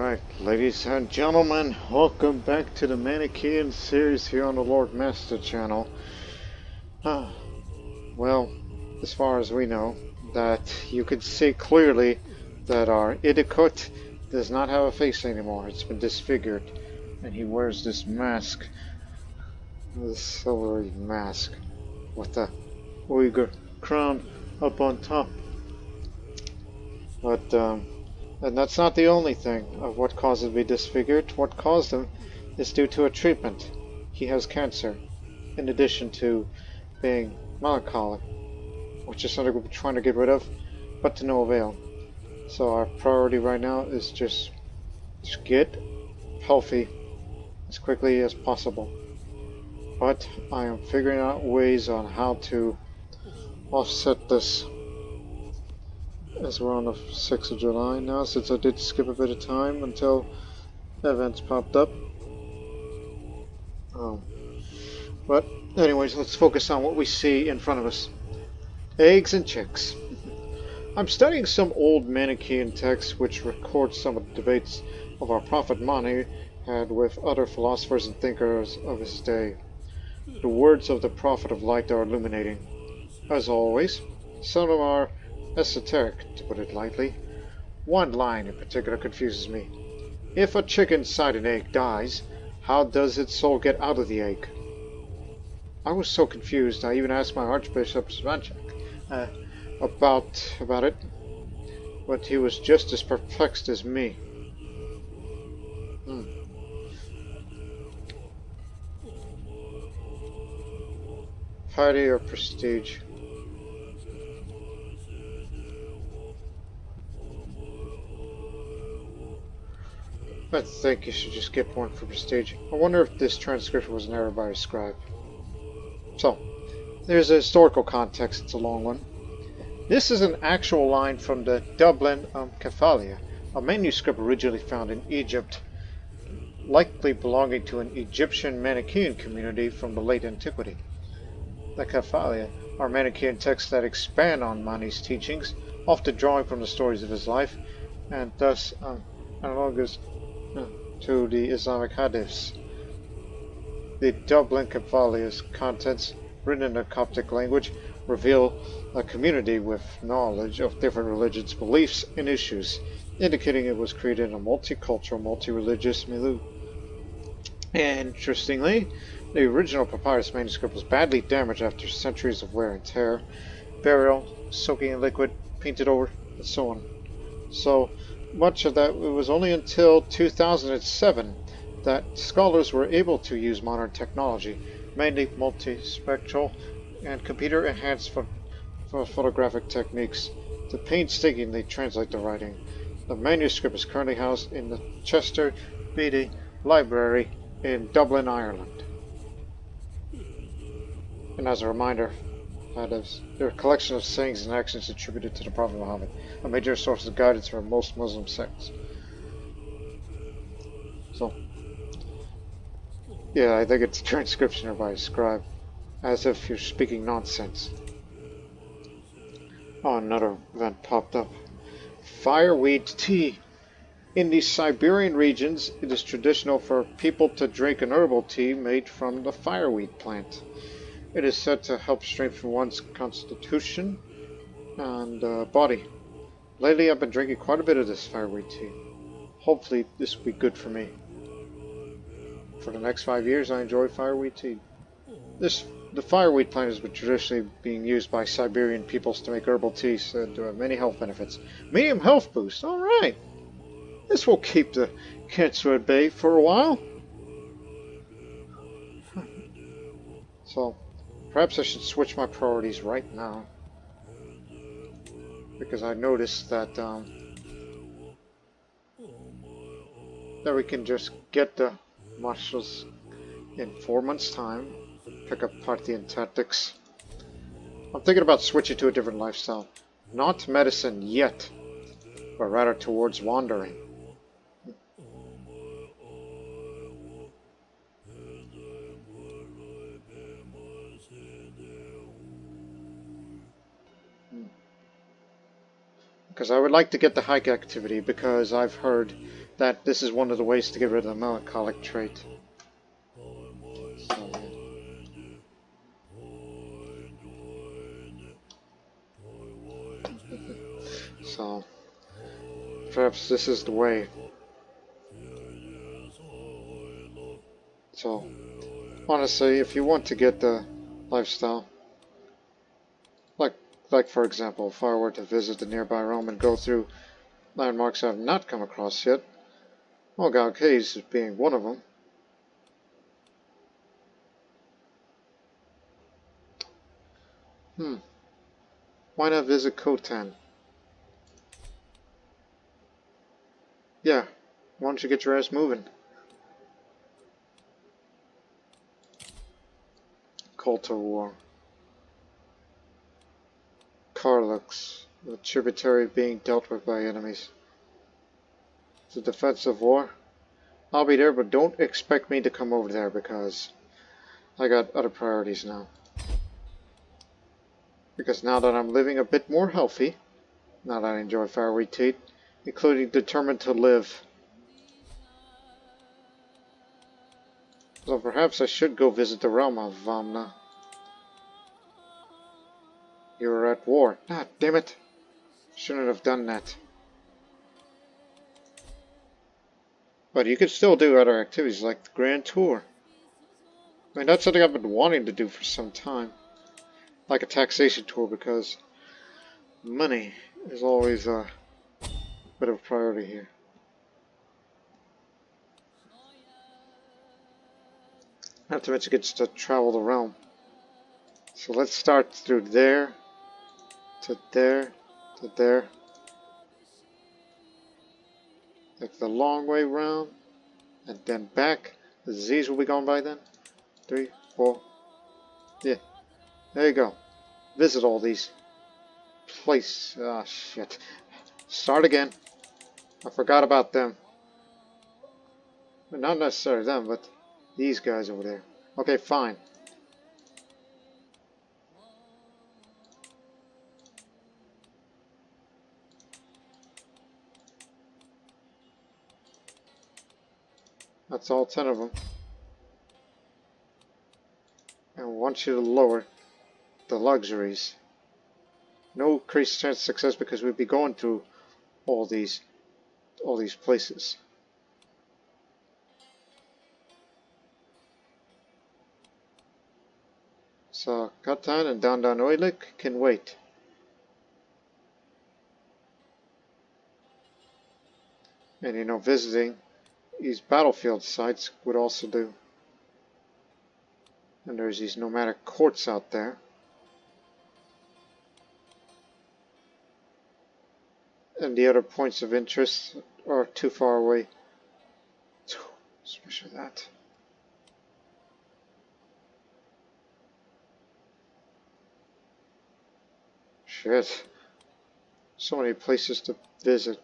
Alright, ladies and gentlemen, welcome back to the Manicheans series here on the Lord Master channel. Well, as far as we know, that you can see clearly that our Idiqut does not have a face anymore. It's been disfigured, and he wears this mask, this silvery mask, with the Uyghur crown up on top. But, and that's not the only thing of what caused him to be disfigured. What caused him is due to a treatment. He has cancer, in addition to being melancholic, which is something we're trying to get rid of, but to no avail. So our priority right now is just get healthy as quickly as possible. But I am figuring out ways on how to offset this, as we're on the 6th of July now, since I did skip a bit of time until events popped up. But anyways, let's focus on what we see in front of us. Eggs and chicks. I'm studying some old Manichean texts which record some of the debates of our prophet Mani had with other philosophers and thinkers of his day. The words of the prophet of light are illuminating. As always, some of them are esoteric, to put it lightly. One line in particular confuses me. If a chicken inside an egg dies, how does its soul get out of the egg? I was so confused, I even asked my Archbishop Svanchak about it, but he was just as perplexed as me. Piety or prestige? I think you should just get one for prestige. I wonder if this transcription was an error by a scribe. So, there's a historical context, it's a long one. This is an actual line from the Dublin Kephalia, a manuscript originally found in Egypt, likely belonging to an Egyptian Manichean community from the late Antiquity. The Kephalia are Manichean texts that expand on Mani's teachings, often drawing from the stories of his life, and thus analogous to the Islamic hadiths. The Dublin Kephalia's contents, written in the Coptic language, reveal a community with knowledge of different religions, beliefs, and issues, indicating it was created in a multicultural, multi-religious milieu. Interestingly, the original papyrus manuscript was badly damaged after centuries of wear and tear, burial, soaking in liquid, painted over, and so on. So much of that, it was only until 2007 that scholars were able to use modern technology, mainly multispectral and computer-enhanced photographic techniques, to painstakingly translate the writing. The manuscript is currently housed in the Chester Beatty Library in Dublin, Ireland. And as a reminder, they're a collection of sayings and actions attributed to the Prophet Muhammad, a major source of guidance for most Muslim sects. So, yeah, I think it's a transcription by a scribe, as if you're speaking nonsense. Oh, another event popped up. Fireweed tea. In the Siberian regions, it is traditional for people to drink an herbal tea made from the fireweed plant. It is said to help strengthen one's constitution and body. Lately, I've been drinking quite a bit of this fireweed tea. Hopefully, this will be good for me. For the next 5 years, I enjoy fireweed tea. The fireweed plant has been traditionally being used by Siberian peoples to make herbal teas, said to have many health benefits. Medium health boost. All right. This will keep the cancer at bay for a while. So, perhaps I should switch my priorities right now, because I noticed that that we can just get the marshals in 4 months' time, pick up Parthian tactics. I'm thinking about switching to a different lifestyle. Not medicine yet, but rather towards wandering. Because I would like to get the hike activity, because I've heard that this is one of the ways to get rid of the melancholic trait. So perhaps this is the way. So honestly, if you want to get the lifestyle, like for example, if I were to visit the nearby realm and go through landmarks I've not come across yet, well, God Caves being one of them. Why not visit Khotan? Yeah, why don't you get your ass moving? Culto War. Karlux, the tributary being dealt with by enemies. It's a defensive war. I'll be there, but don't expect me to come over there because I got other priorities now. Because now that I'm living a bit more healthy, now that I enjoy faraway tea, including determined to live. So perhaps I should go visit the realm of Vamna. You were at war. Ah, damn it. Shouldn't have done that. But you could still do other activities like the Grand Tour. I mean, that's something I've been wanting to do for some time. Like a taxation tour, because money is always a bit of a priority here. Not to mention gets to travel the realm. So let's start through there, to there, to there. Like the long way round, and then back. The Z's will be gone by then. 3, 4. Yeah, there you go. Visit all these places. Ah, shit. Start again. I forgot about them. But not necessarily them, but these guys over there. Okay, fine. That's all 10 of them. And I want you to lower the luxuries. No increased chance of success because we'd be going through all these places. So Katan and Dandan Oilik can wait. And you know, visiting these battlefield sites would also do. And there's these nomadic courts out there. And the other points of interest are too far away. Especially that. Shit. So many places to visit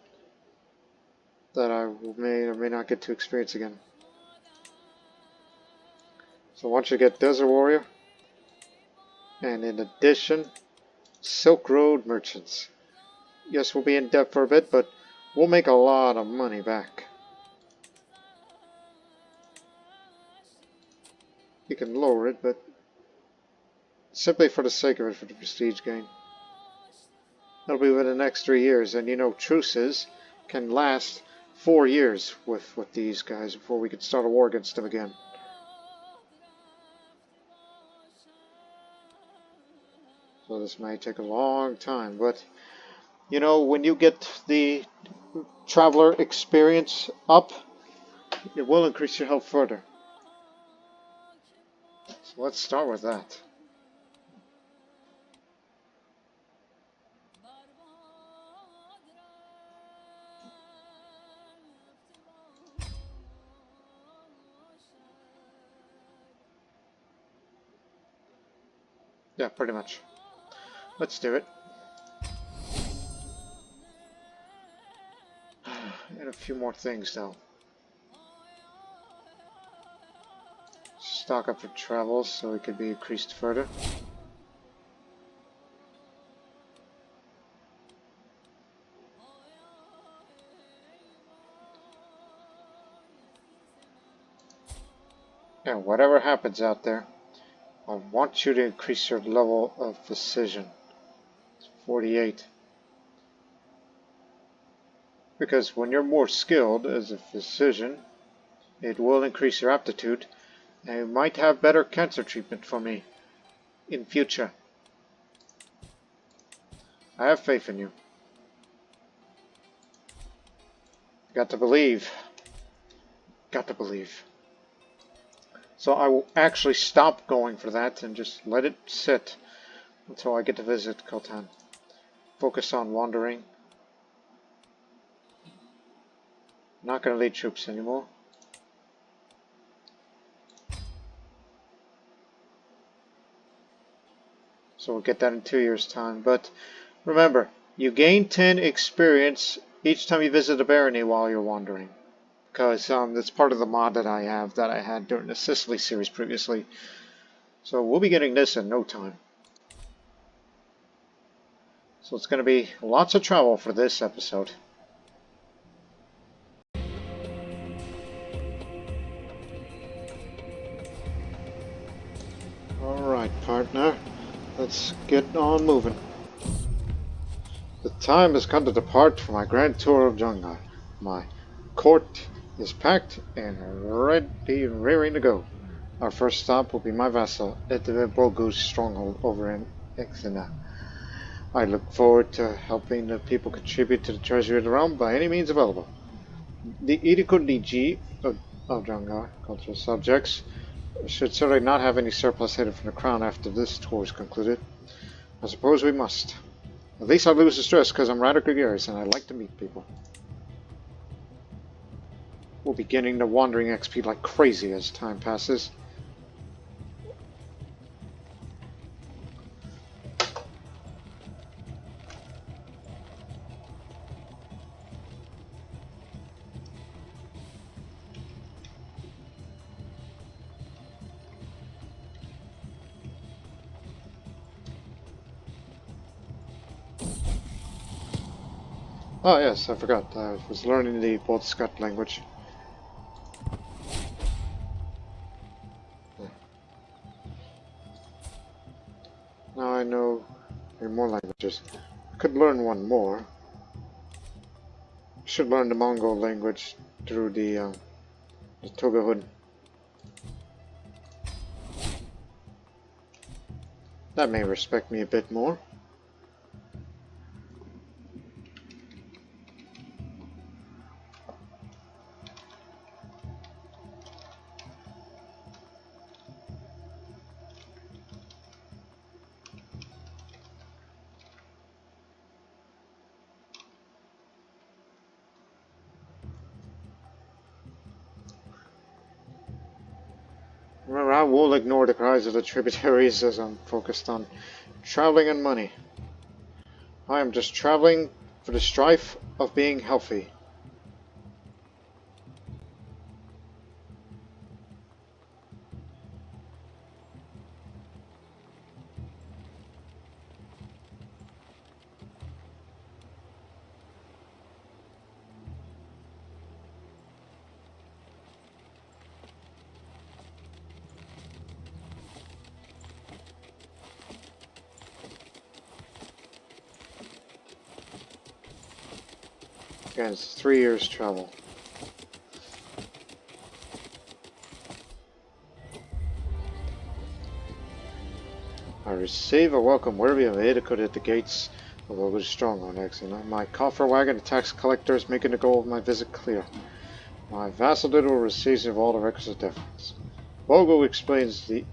that I may or may not get to experience again. So once you get Desert Warrior, and in addition, Silk Road Merchants. Yes, we'll be in debt for a bit, but we'll make a lot of money back. You can lower it, but simply for the sake of it, for the prestige gain. That'll be within the next 3 years, and you know truces can last 4 years with these guys before we can start a war against them again. So this may take a long time, but you know, when you get the traveler experience up, it will increase your health further. So let's start with that. Yeah, pretty much. Let's do it. And a few more things though. Stock up for travels so it could be increased further. And whatever happens out there, I want you to increase your level of precision. 48. Because when you're more skilled as a physician, it will increase your aptitude, and you might have better cancer treatment for me in future. I have faith in you. Got to believe. Got to believe. So I will actually stop going for that and just let it sit until I get to visit Khotan. Focus on wandering. Not going to lead troops anymore. So we'll get that in 2 years' time. But remember, you gain 10 experience each time you visit a barony while you're wandering. Because that's part of the mod that I have that I had during the Sicily series previously. So we'll be getting this in no time. So it's going to be lots of travel for this episode. Alright, partner. Let's get on moving. The time has come to depart for my grand tour of Jungai. My court is packed and ready and raring to go. Our first stop will be my vassal, Idiqut Bokut's stronghold over in Exina. I look forward to helping the people contribute to the treasury of the realm by any means available. The Idiqut of Jungai, cultural subjects, should certainly not have any surplus headed from the crown after this tour is concluded. I suppose we must. At least I lose the stress because I'm rather gregarious and I like to meet people. We'll be getting the wandering XP like crazy as time passes. Oh yes, I forgot. I was learning the Boltskut language. Now I know more languages. I could learn one more. I should learn the Mongol language through the Toga. That may respect me a bit more. Remember, I will ignore the cries of the tributaries as I'm focused on traveling and money. I am just traveling for the strife of being healthy. Again, it's 3 years travel. I receive a welcome worthy of Idiqut at the gates of Lulu's stronghold next. My coffer wagon, the tax collector, is making the goal of my visit clear. My vassal will receive of all the requisite deference. Bogo explains the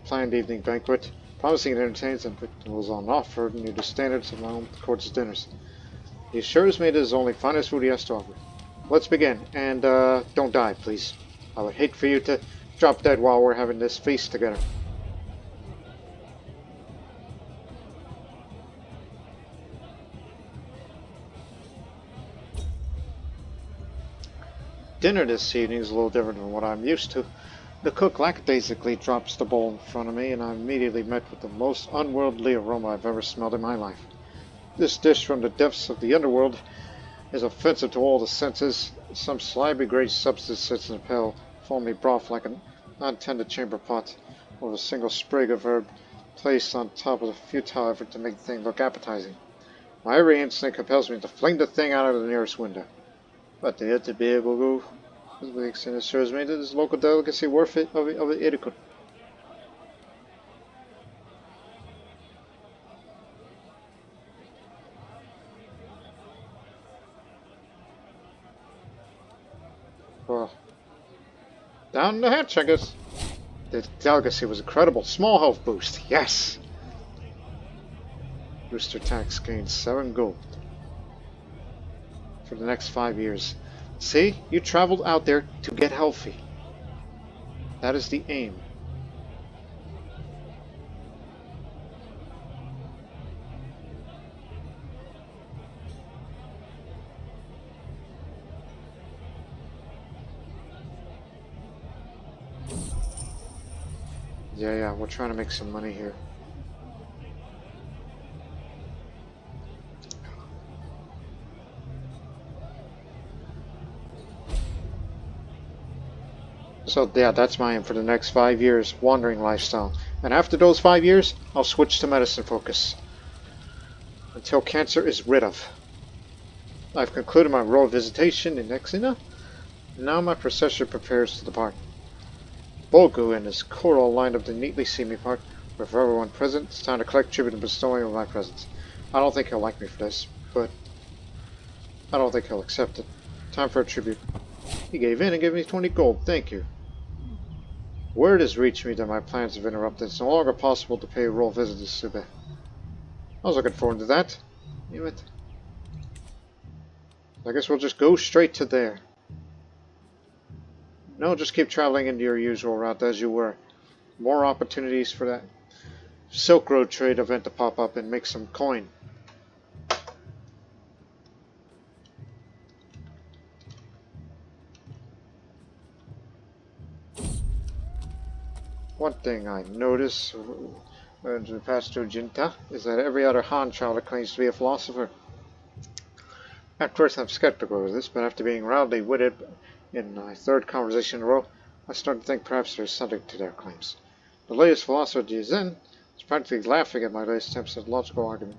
planned evening banquet, promising it entertains and was on offer near the standards of my own court's dinners. He assures me it is the only finest food he has to offer. Let's begin, and don't die, please. I would hate for you to drop dead while we're having this feast together. Dinner this evening is a little different than what I'm used to. The cook lackadaisically drops the bowl in front of me, and I'm immediately met with the most unworldly aroma I've ever smelled in my life. This dish from the depths of the underworld is offensive to all the senses. Some slimy gray substance sits in a pale, foamy broth like an untended chamber pot with a single sprig of herb placed on top of a futile effort to make the thing look appetizing. My every instinct compels me to fling the thing out of the nearest window. But to yet to be able to go, as the extent assures me that this local delicacy worth it of Idiqut. Well, down the hatch, I guess. The delicacy was incredible. Small health boost. Yes! Booster tax gains 7 gold for the next 5 years. See? You traveled out there to get healthy. That is the aim. Yeah, we're trying to make some money here. So yeah, that's my aim for the next 5 years, wandering lifestyle. And after those 5 years, I'll switch to medicine focus. Until cancer is rid of. I've concluded my royal visitation in Exina. Now my procession prepares to depart. Bogu and his court all lined up to neatly see me part. With everyone present, it's time to collect tribute and bestowing of my presents. I don't think he'll like me for this, but I don't think he'll accept it. Time for a tribute. He gave in and gave me 20 gold. Thank you. Word has reached me that my plans have interrupted. It's no longer possible to pay a royal visit to Sube. I was looking forward to that. Damn it. I guess we'll just go straight to there. No, just keep traveling into your usual route as you were. More opportunities for that Silk Road trade event to pop up and make some coin. One thing I notice when the past to Jinta is that every other Han child claims to be a philosopher. At first I'm skeptical of this, but after being roundly witted in my 3rd conversation in a row, I started to think perhaps there's something to their claims. The latest philosopher, Zen, is practically laughing at my latest attempts at logical argument.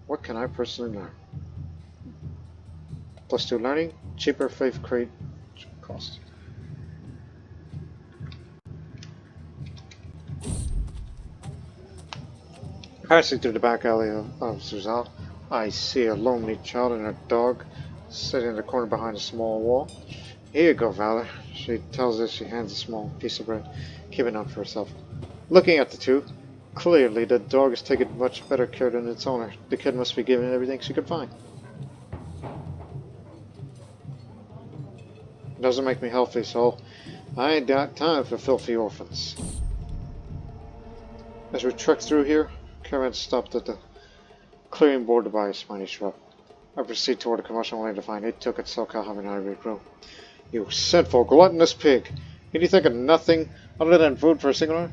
What can I personally learn? +2 learning, cheaper faith crate cost. Passing through the back alley of Zuzal, I see a lonely child and her dog sitting in the corner behind a small wall. Here you go, Valor. She tells us she hands a small piece of bread, keeping it for herself. Looking at the two, clearly the dog is taking much better care than its owner. The kid must be given everything she could find. It doesn't make me healthy, so I ain't got time for filthy orphans. As we trek through here, caravan stopped at the clearing bordered by a spiny shrub. I proceed toward the commercial lane to find Idiqut Bokut. You sinful, gluttonous pig! Can you think of nothing other than food for a singular?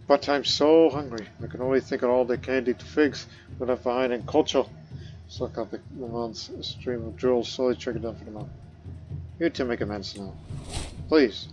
But I'm so hungry. I can only think of all the candied figs we left behind in Colcho. Suck up the woman's stream of drool slowly trickled down from the mouth. You two make amends now. Please.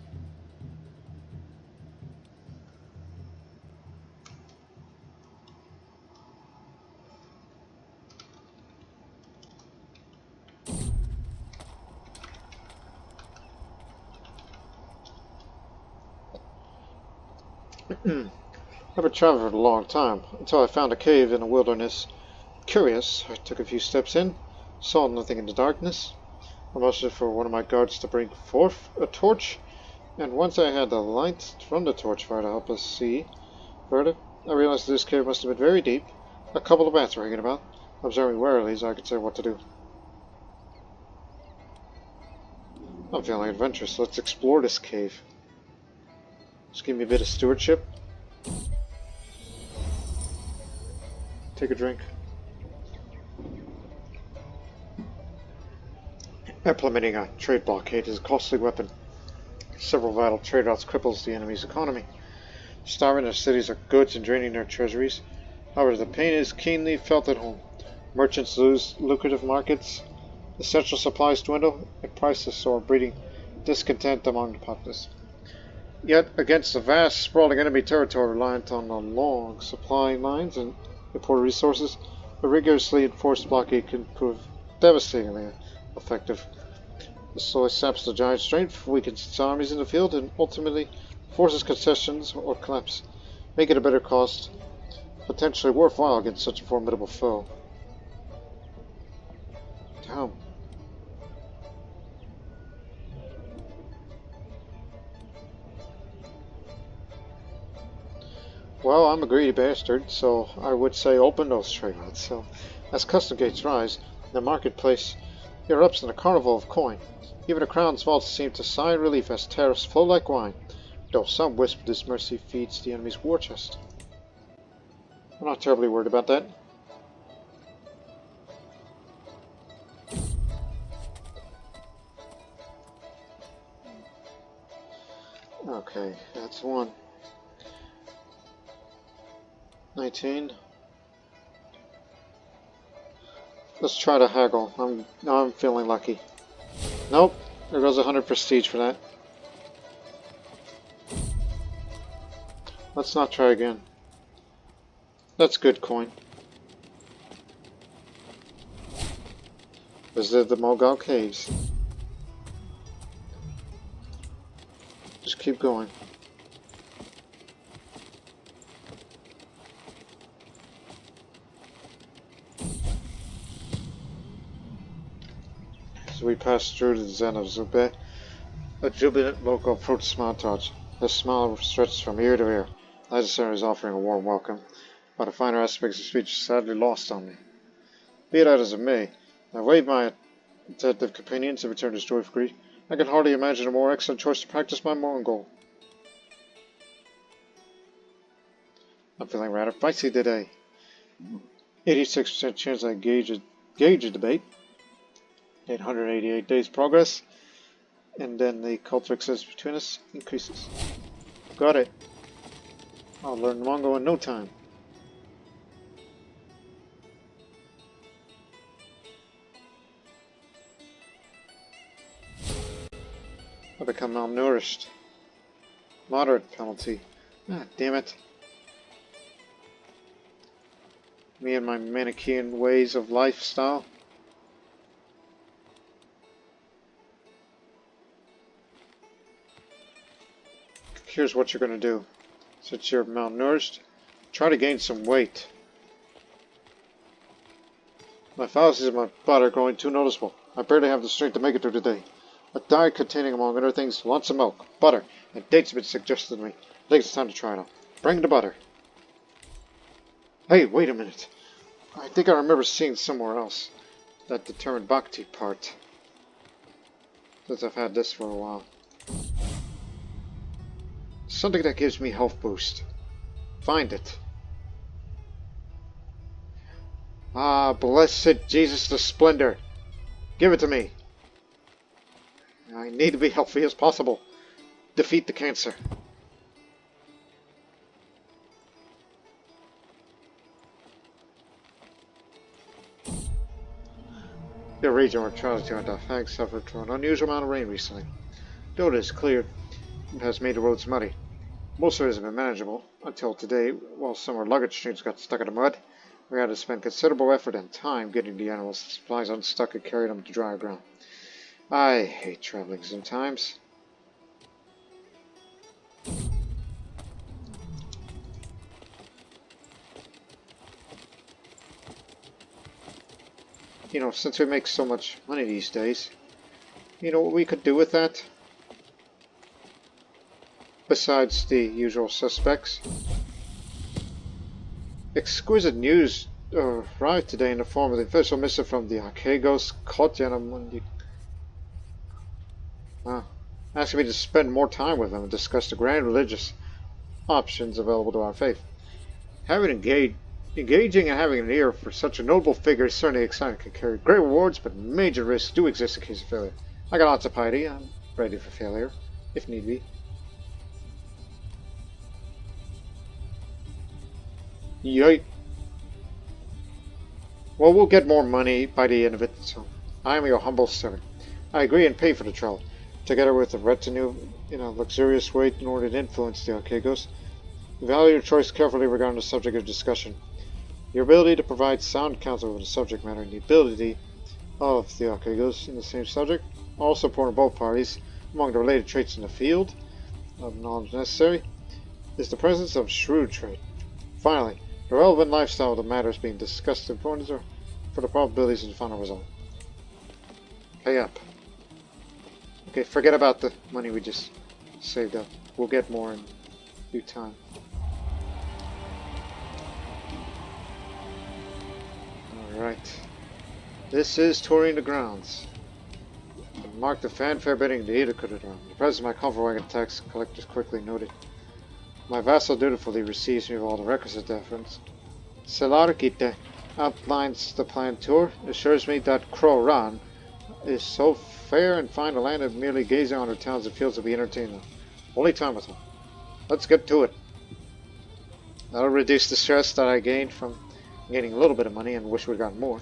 I've been traveling for a long time, until I found a cave in the wilderness. Curious, I took a few steps in, saw nothing in the darkness. I motioned for one of my guards to bring forth a torch, and once I had the light from the torchfire to help us see further, I realized this cave must have been very deep. A couple of bats were hanging about, observing warily so I could say what to do. I'm feeling adventurous. Let's explore this cave. Just give me a bit of stewardship. Take a drink. Implementing a trade blockade is a costly weapon. Several vital trade routes cripples the enemy's economy, starving their cities of goods and draining their treasuries. However, the pain is keenly felt at home. Merchants lose lucrative markets, essential supplies dwindle, and prices soar, breeding discontent among the populace. Yet, against a vast, sprawling enemy territory reliant on a long supply lines and import resources, a rigorously enforced blockade can prove devastatingly effective. The slowly saps the giant strength, weakens its armies in the field, and ultimately forces concessions or collapse, making it a better cost, potentially worthwhile against such a formidable foe. Damn. Well, I'm a greedy bastard, so I would say open those trade routes. So, as custom gates rise, the marketplace erupts in a carnival of coin. Even the crown's vaults seem to sigh in relief as tariffs flow like wine, though some whisper this mercy feeds the enemy's war chest. I'm not terribly worried about that. Okay, that's one. 19. Let's try to haggle. I'm feeling lucky. Nope, there goes 100 prestige for that. Let's not try again. That's good coin. Visit the Mogul Caves. Just keep going. As we pass through the zen of Zube, a jubilant local approaches montage. His smile stretches from ear to ear. Legislator is offering a warm welcome, but the finer aspects of speech are sadly lost on me. Be that as it may, I wave my attentive companions and return to story for grief. I can hardly imagine a more excellent choice to practice my Mongol. I'm feeling rather feisty today. 86% chance I gauge a debate. 888 days progress, and then the culture excess between us increases. Got it. I'll learn Mongol in no time. I become malnourished. Moderate penalty. Ah, damn it. Me and my Manichean ways of lifestyle. Here's what you're going to do. Since you're malnourished, try to gain some weight. My fallacies and my butt are growing too noticeable. I barely have the strength to make it through the day. A diet containing, among other things, lots of milk, butter, and dates have been suggested to me. I think it's time to try it out. Bring the butter. Hey, wait a minute. I think I remember seeing somewhere else that determined bhakti part. Since I've had this for a while. Something that gives me health boost. Find it. Ah, blessed Jesus the Splendor. Give it to me. I need to be healthy as possible. Defeat the cancer. The region where Charles John Duff suffered from an unusual amount of rain recently. Though it is clear, it has made the roads muddy. Most areas have been manageable, until today, while some of our luggage trains got stuck in the mud. We had to spend considerable effort and time getting the animals and supplies unstuck and carrying them to drier ground. I hate traveling sometimes. You know, since we make so much money these days, you know what we could do with that? Besides the usual suspects. Exquisite news arrived today in the form of the official missive from the Archegos Courtiers. Asking me to spend more time with them and discuss the grand religious options available to our faith. Engaging and having an ear for such a notable figure is certainly exciting. Can carry great rewards, but major risks do exist in case of failure. I got lots of piety. I'm ready for failure, if need be. Yay. Well, we'll get more money by the end of it, so I am your humble servant. I agree and pay for the travel. together with a retinue in a luxurious way in order to influence the Archegos. Evaluate your choice carefully regarding the subject of discussion. Your ability to provide sound counsel over the subject matter and the ability of the Archegos in the same subject are also important to both parties. Among the related traits in the field of knowledge necessary is the presence of shrewd trait. Finally, the relevant lifestyle of the matters being discussed importance for the probabilities of the final result. Pay up. Okay, forget about the money we just saved up. We'll get more in due time. Alright. This is touring the grounds. Mark the fanfare bidding the Idiqut around. The presence of my comfort wagon tax collectors quickly noted. My vassal dutifully receives me with all the requisite deference. Selarkite outlines the planned tour, assures me that Croran is so fair and fine a land that merely gazing on her towns and fields will be entertaining. Only time with them. Let's get to it. That'll reduce the stress that I gained from getting a little bit of money and wish we'd gotten more.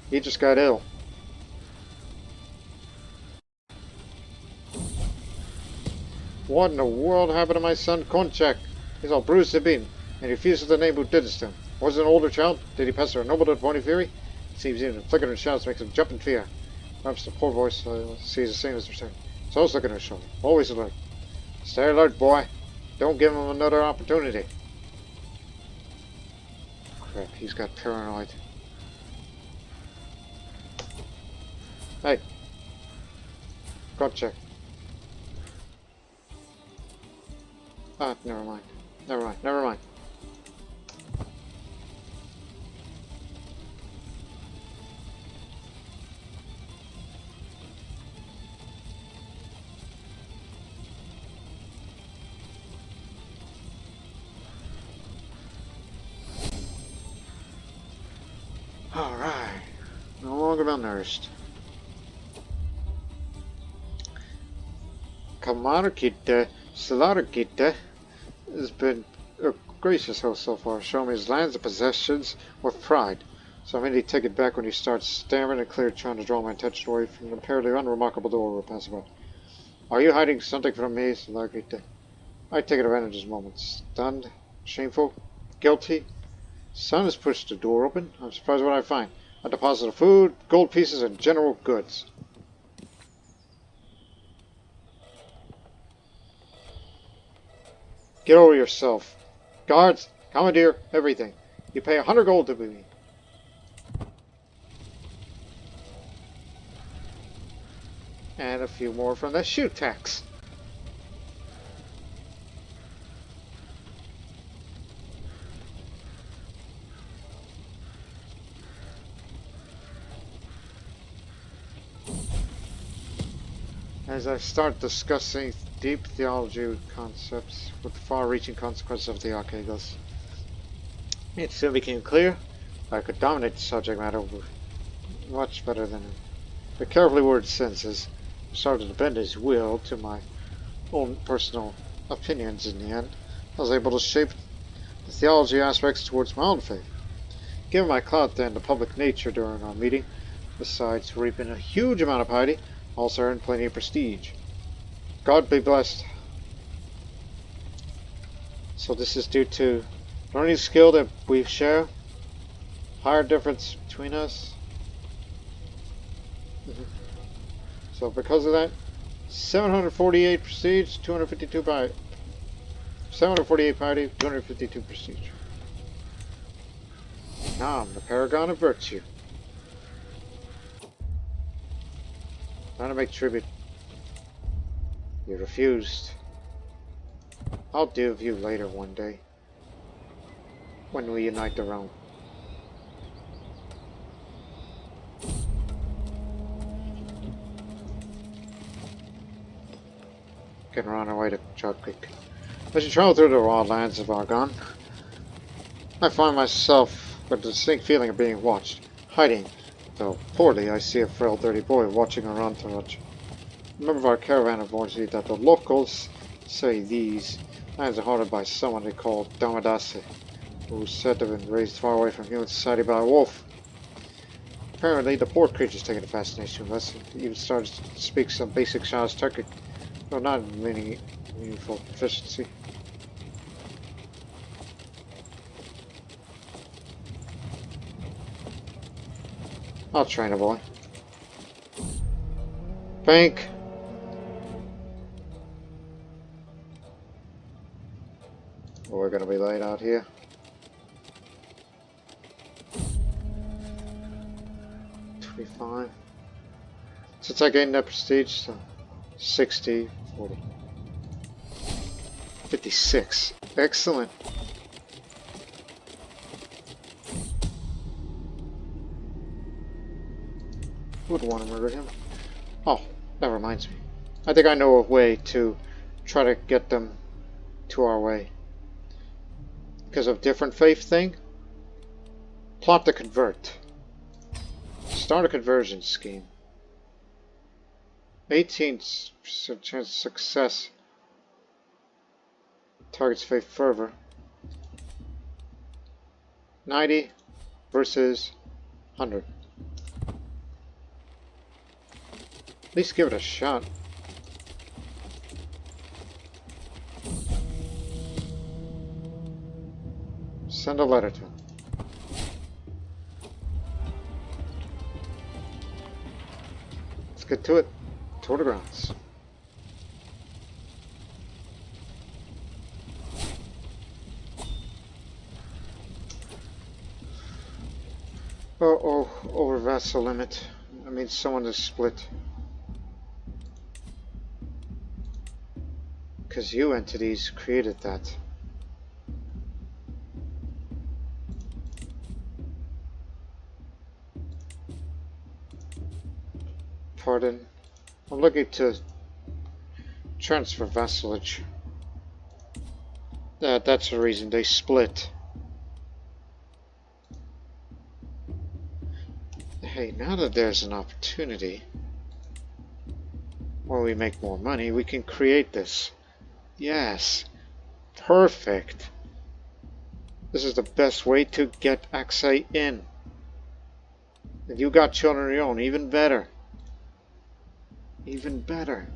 He just got ill. What in the world happened to my son Konchak? He's all bruised and beaten, and he refuses the name who did this to him. Was it an older child? Did he pester a noble to the point of fury? It seems even the flicker and shouts makes him jump in fear. Perhaps the poor boy sees the same as return. So always looking at his shoulder, always alert. Stay alert, boy. Don't give him another opportunity. Crap, he's got paranoid. Hey. Konchak. Ah, never mind. Never mind. Never mind. Alright. No longer malnourished. Kamarkite, Salarkite has been a gracious host so far, showing me his lands and possessions with pride. So I'm ready to take it back when he starts stammering and clearly trying to draw my attention away from the apparently unremarkable door we're passing by. Are you hiding something from me, Salarkite? I take advantage of this moment. Stunned, shameful, guilty. Son has pushed the door open. I'm surprised what I find. A deposit of food, gold pieces, and general goods. Get over yourself. Guards, commandeer, everything. You pay 100 gold to me. And a few more from the shoot tax. As I start discussing deep theology concepts with the far-reaching consequences of the Archegos, it soon became clear I could dominate the subject matter much better than him. The carefully worded sentences started to bend his will to my own personal opinions in the end. I was able to shape the theology aspects towards my own faith. Given my clout then to public nature during our meeting, besides reaping a huge amount of piety, also earned plenty of prestige. God be blessed. So this is due to learning skill that we share, higher difference between us. So because of that, 748 prestige, 252 piety. 748 piety, 252 prestige. Now I'm the paragon of virtue. Trying to make tribute. You refused. I'll deal with you later one day. When we unite the realm. Getting on our way to Chalk Creek. As you travel through the raw lands of Argon, I find myself with a distinct feeling of being watched, hiding. Though poorly, I see a frail, dirty boy watching our entourage. A member of our caravan informs me that the locals say these lands are haunted by someone they call Damadase, who said to have been raised far away from human society by a wolf. Apparently, the poor creature's taken a fascination with us and even started to speak some basic Shah's Turkic, though not in meaningful proficiency. I'll train a boy. Bank. Well, we're gonna be late out here. $25. Since I gained that prestige, so 60, 40. 56. Excellent. Would want to murder him. Oh, that reminds me. I think I know a way to try to get them to our way. Because of different faith thing. Plot to convert. Start a conversion scheme. 18% chance of success. Target's faith fervor. 90 versus 100. At least give it a shot. Send a letter to him. Let's get to it. Tour de grounds. Uh-oh, over vessel limit. I mean, someone is split. Because you entities created that. Pardon. I'm looking to transfer vassalage. That's the reason they split. Hey, now that there's an opportunity where we make more money, we can create this. Yes. Perfect. This is the best way to get Axay in. If you got children of your own, even better. Even better.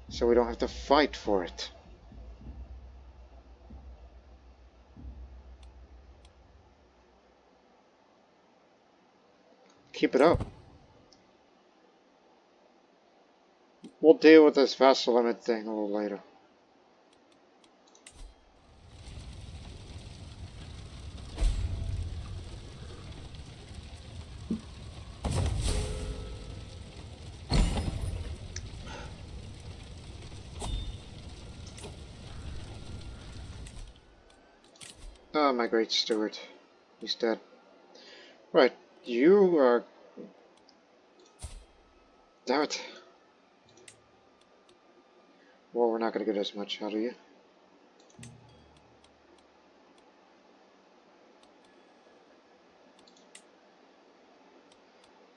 So we don't have to fight for it. Keep it up. We'll deal with this vassal limit thing a little later. Ah, my great steward. He's dead. Right, you are... Damn it. Well, we're not going to get as much out of you.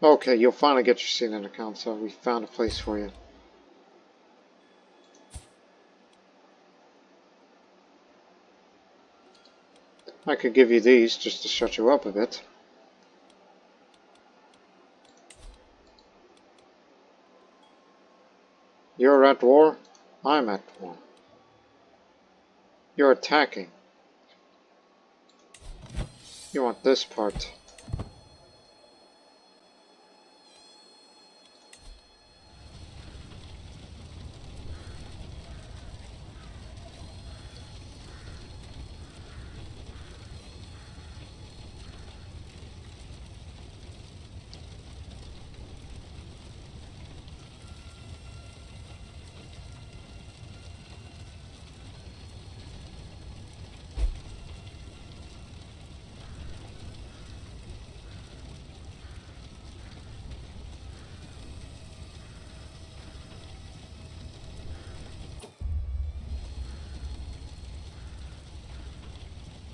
Okay, you'll finally get your CNN account, so we found a place for you. I could give you these just to shut you up a bit. You're at war, I'm at war. You're attacking. You want this part.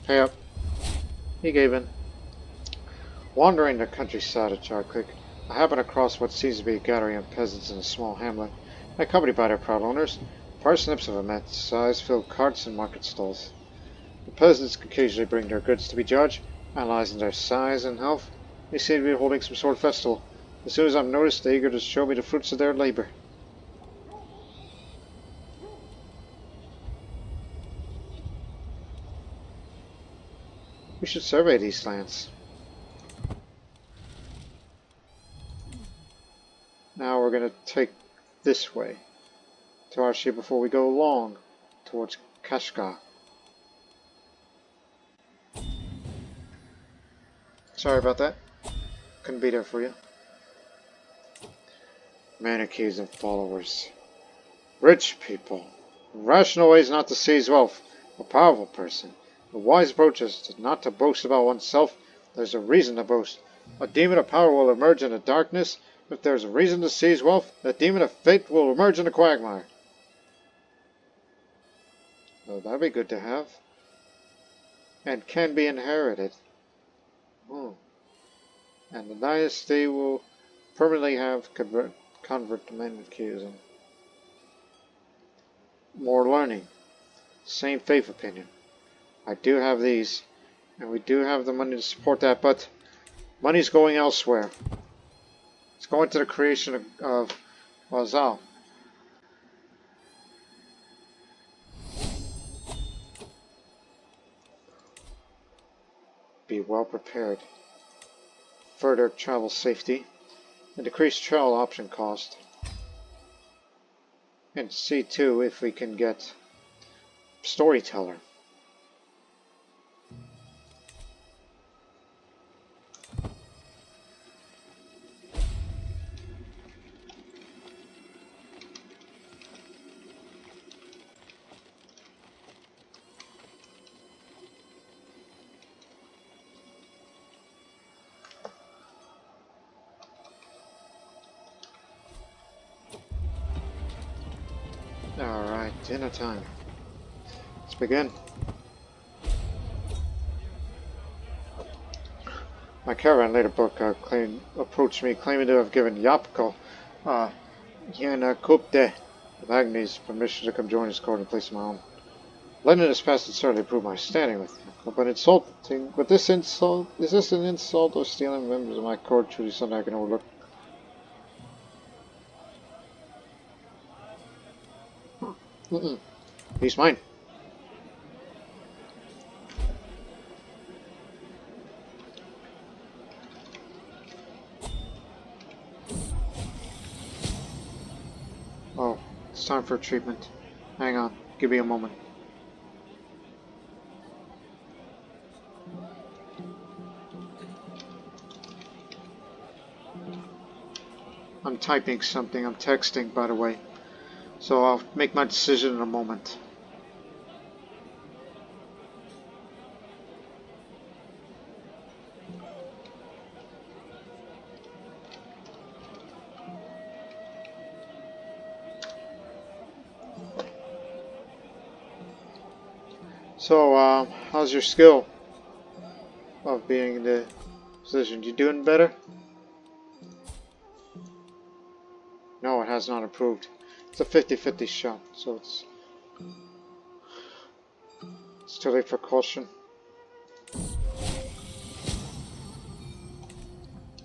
Pay up. He gave in. Wandering the countryside of Charklik, I happened across what seems to be Egalitarian peasants in a small hamlet, accompanied by their proud owners. Parsnips of immense size filled carts and market stalls. The peasants occasionally bring their goods to be judged, analyzing their size and health. They seem to be holding some sort of festival. As soon as I'm noticed, they're eager to show me the fruits of their labor. We should survey these lands. Now we're going to take this way to Archie before we go along towards Kashgar. Sorry about that. Couldn't be there for you. Manicheans and followers. Rich people. Rational ways not to seize wealth. A powerful person. A wise approach is not to boast about oneself. There's a reason to boast. A demon of power will emerge in the darkness. If there's a reason to seize wealth, the demon of fate will emerge in the quagmire. Oh, that'd be good to have. And can be inherited. And the dynasty will permanently have convert to Manicheanism. More learning. Same faith opinion. I do have these. And we do have the money to support that, but money's going elsewhere. It's going to the creation of Wazal. Be well prepared. Further travel safety. And decrease travel option cost. And see too if we can get storyteller. Alright, dinner time. Let's begin. My caravan later book approached me claiming to have given Yapko Yana Kupte of Agnes permission to come join his court in place of my own. Letting this past had certainly proved my standing with him, but insulting. But this insult is this an insult or stealing members of my court? Truly something I can overlook. He's mine. Oh, it's time for treatment. Hang on, give me a moment. I'm typing something, I'm texting, by the way. So I'll make my decision in a moment. So, how's your skill of being in the position? You doing better? No, it has not improved. It's a 50-50 shot, so it's too late for caution.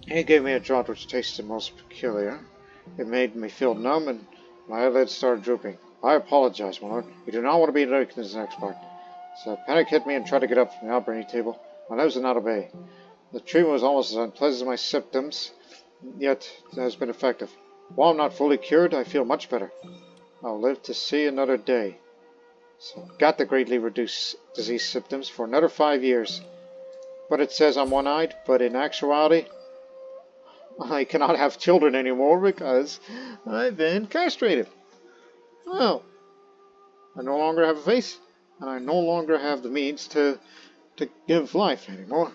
He gave me a draught which tasted most peculiar. It made me feel numb and my eyelids started drooping. I apologize, my lord. You do not want to be awakened as an expert. So panic hit me and tried to get up from the operating table. My nerves did not obey. The treatment was almost as unpleasant as my symptoms, yet it has been effective. While I'm not fully cured, I feel much better. I'll live to see another day. So got the greatly reduced disease symptoms for another 5 years. But it says I'm one-eyed, but in actuality, I cannot have children anymore because I've been castrated. Well, I no longer have a face, and I no longer have the means to give life anymore.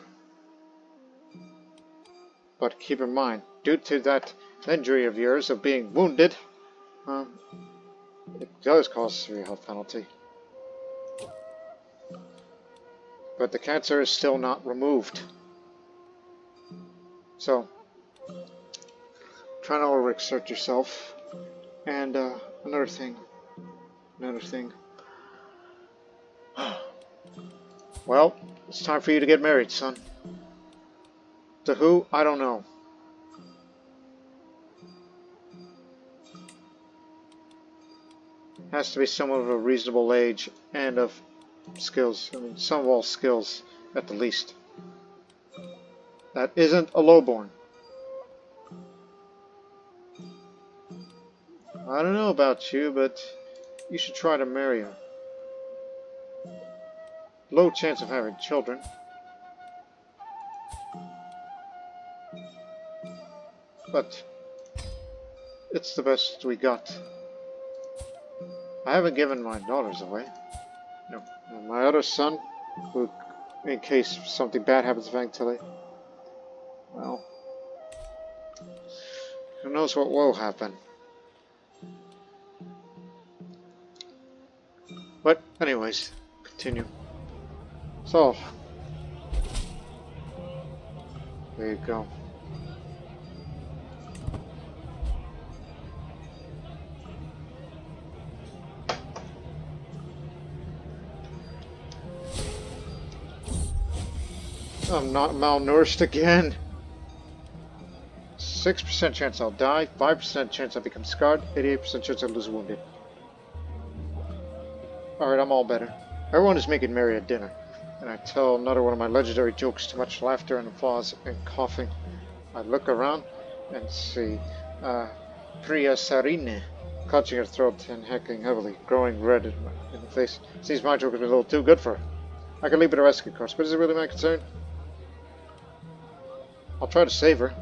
But keep in mind, due to that injury of yours of being wounded, it does cause a severe health penalty. But the cancer is still not removed. So, try not to overexert yourself. And another thing. Well, it's time for you to get married, son. To who? I don't know. Has to be someone of a reasonable age and of skills. I mean, some of all skills, at the least. That isn't a lowborn. I don't know about you, but you should try to marry her. Low chance of having children. But it's the best we got. I haven't given my daughters away. No. And my other son, who, in case something bad happens to Vangtili, well, who knows what will happen. But anyways, continue. So, there you go. I'm not malnourished again. 6% chance I'll die, 5% chance I become scarred, 88% chance I lose wounded. Alright, I'm all better. Everyone is making merry at dinner, and I tell another one of my legendary jokes to much laughter and applause and coughing. I look around and see Priya Sarine clutching her throat and hecking heavily, growing red in the face. Seems my joke has been a little too good for her. I can leave it a rescue course, but is it really my concern? I'll try to save her,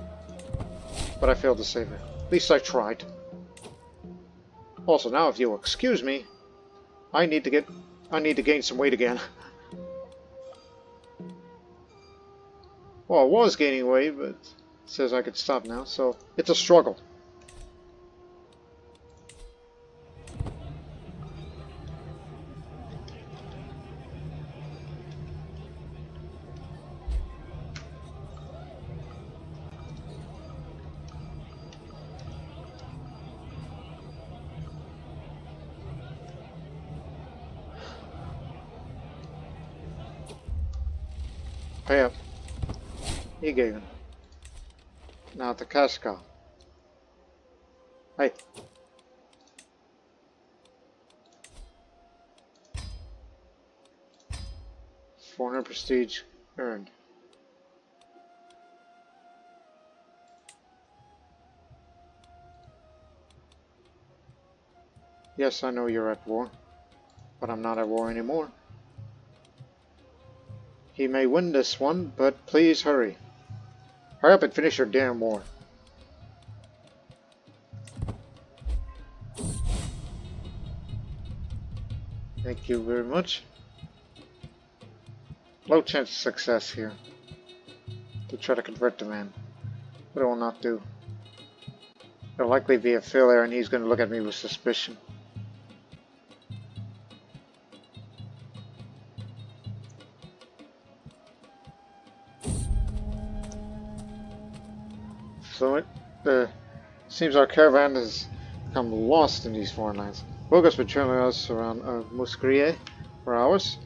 but I failed to save her. At least I tried. Also, now if you'll excuse me, I need to gain some weight again. Well, I was gaining weight, but it says I could stop now, so it's a struggle. Pay up. He gave him. Now to Casca. Hey. $400 prestige earned. Yes, I know you're at war, but I'm not at war anymore. He may win this one, but please hurry. Hurry up and finish your damn war. Thank you very much. Low chance of success here. To try to convert the man. But it will not do. It'll likely be a failure and he's going to look at me with suspicion. So it seems our caravan has become lost in these foreign lands. Boga's been trailing us around Muscrie for hours.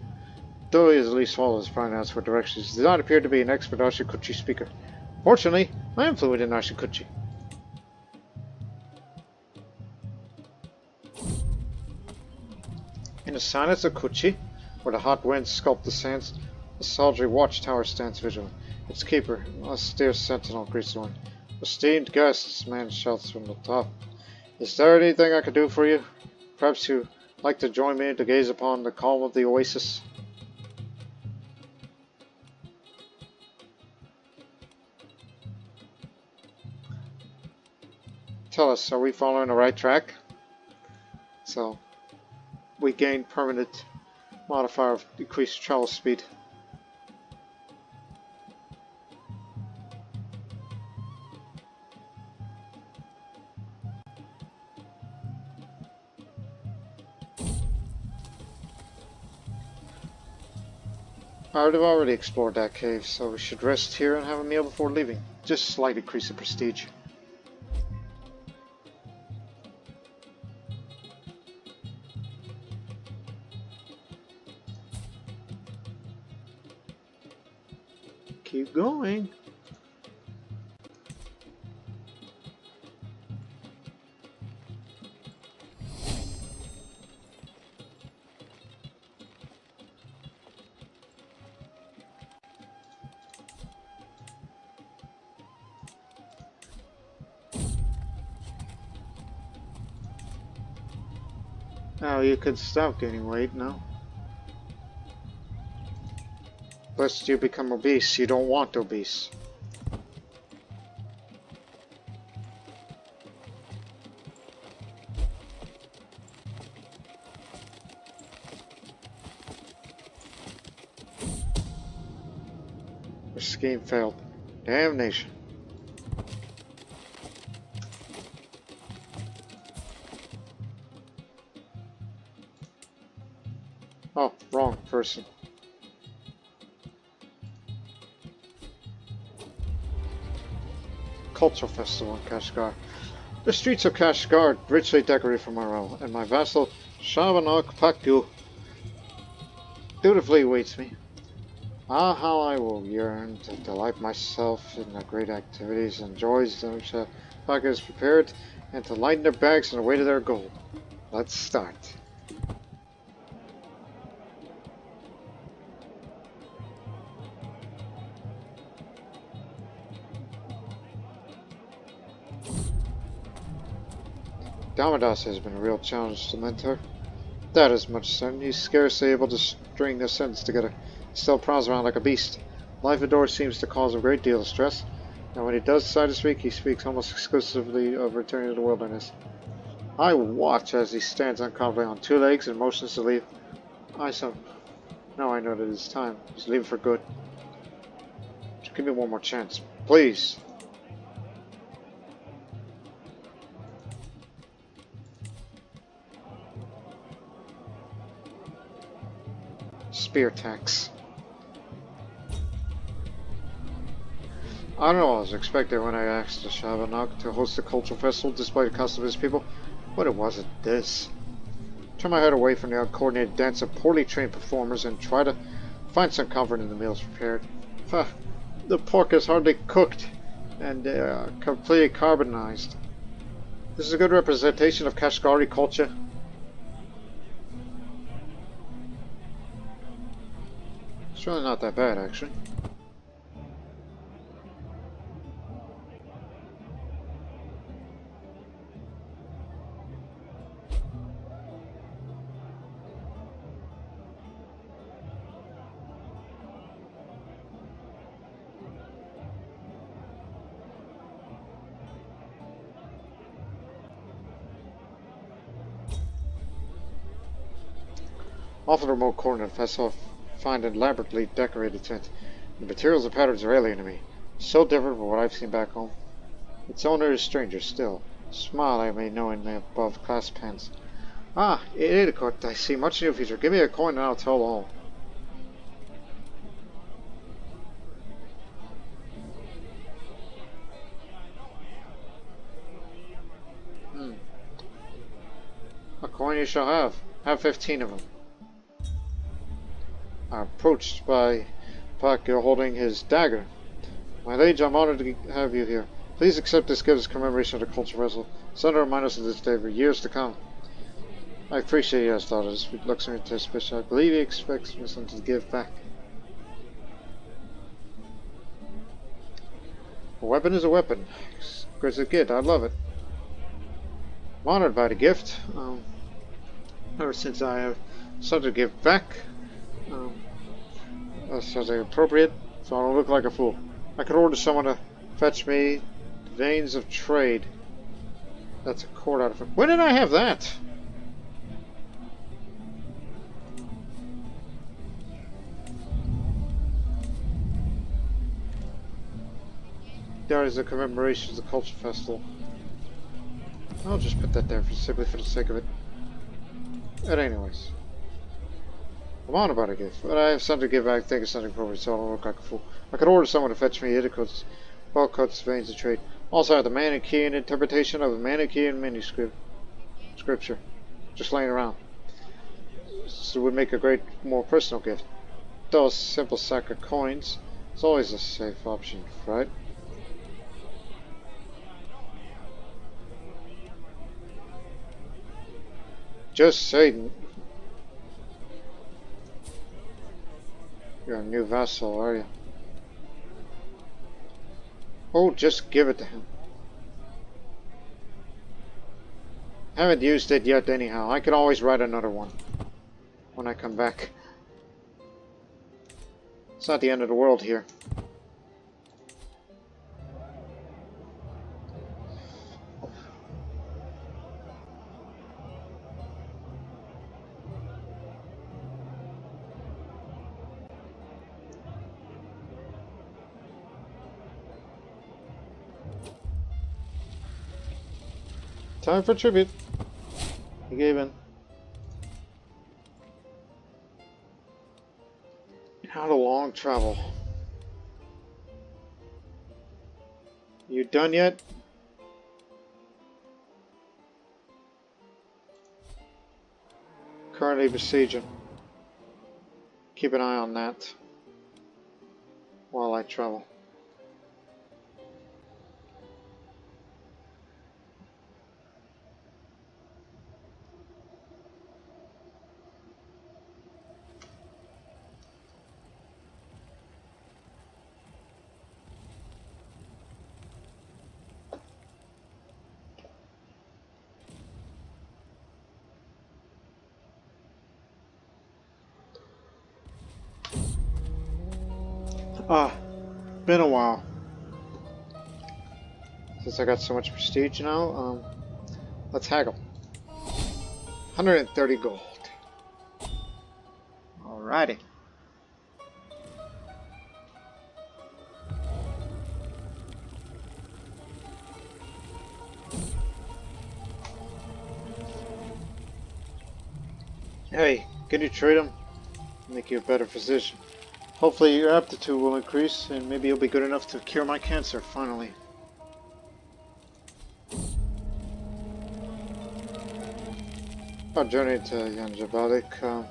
Though he has at least followed his pronouns for directions, he does not appear to be an expert Ashikuchi speaker. Fortunately, I am fluent in Ashikuchi. In the silence of Kuchi, where the hot winds sculpt the sands, a solitary watchtower stands vigilant. Its keeper, an austere sentinel, greets the one. Esteemed guests, man shouts from the top. Is there anything I could do for you? Perhaps you'd like to join me to gaze upon the calm of the oasis? Tell us, are we following the right track? So, we gain permanent modifier of decreased travel speed. I've already explored that cave, so we should rest here and have a meal before leaving. Just slight increase in prestige. Keep going. Now you could stop gaining weight, no? Lest you become obese. You don't want obese. Your scheme failed. Damnation. Oh, wrong person. Cultural festival in Kashgar. The streets of Kashgar richly decorated for morale, and my vassal Shabanok Pakgu dutifully awaits me. Ah, how I will yearn to delight myself in the great activities and joys which Pakgu has prepared, and to lighten their bags on the way to their goal. Let's start. Damadas has been a real challenge to mentor. That is much certain. He's scarcely able to string a sentence together. He still prowls around like a beast. Life indoors seems to cause a great deal of stress, and when he does decide to speak, he speaks almost exclusively of returning to the wilderness. I watch as he stands uncomfortably on two legs and motions to leave. Now I know that it's time. He's leaving for good. Just give me one more chance, please. Spear tax. I don't know what I was expecting when I asked the Shabanok to host a cultural festival despite the custom of his people, but it wasn't this. Turn my head away from the uncoordinated dance of poorly trained performers and try to find some comfort in the meals prepared. Huh, the pork is hardly cooked and completely carbonized. This is a good representation of Kashgari culture. It's really not that bad, actually. Off in the remote corner of the festival, find an elaborately decorated tent. The materials and patterns are alien to me, so different from what I've seen back home. Its owner is stranger still. Smile I may know in my above class pants. Ah, Idiqut, I see much new feature. Give me a coin and I'll tell all. A coin you shall have. Have 15 of them. I'm approached by Pakgu holding his dagger. My liege, I'm honored to have you here. Please accept this gift as commemoration of the cultural festival. Send a reminder of this day for years to come. I appreciate your thoughts. It looks into special. I believe he expects me something to give back. A weapon is a weapon. It's a gift. I love it. I'm honored by the gift. Ever since I have something to give back. That's something appropriate, so I don't look like a fool. I could order someone to fetch me the veins of trade. That's a cord out of it. When did I have that? There is a commemoration of the culture festival. I'll just put that there simply for the sake of it. But anyways. I'm on about a gift, but I have something to give back. I think it's something appropriate, so I don't look like a fool. I could order someone to fetch me Idiqut Bokut's veins of trade. Also, I have the Manichean interpretation of a Manichean manuscript scripture, just laying around. So it would make a great, more personal gift. Though a simple sack of coins, It's always a safe option, right? Just saying. You're a new vassal, are you? Oh, just give it to him. Haven't used it yet anyhow. I can always write another one when I come back. It's not the end of the world here. Time for tribute. He gave in. How to long travel. You done yet? Currently besieging. Keep an eye on that while I travel. Been a while since I got so much prestige now. Let's haggle. 130 gold. Alrighty. Hey, can you trade him? Make you a better physician. Hopefully your aptitude will increase, and maybe you'll be good enough to cure my cancer, finally. Our journey to Yanjabalik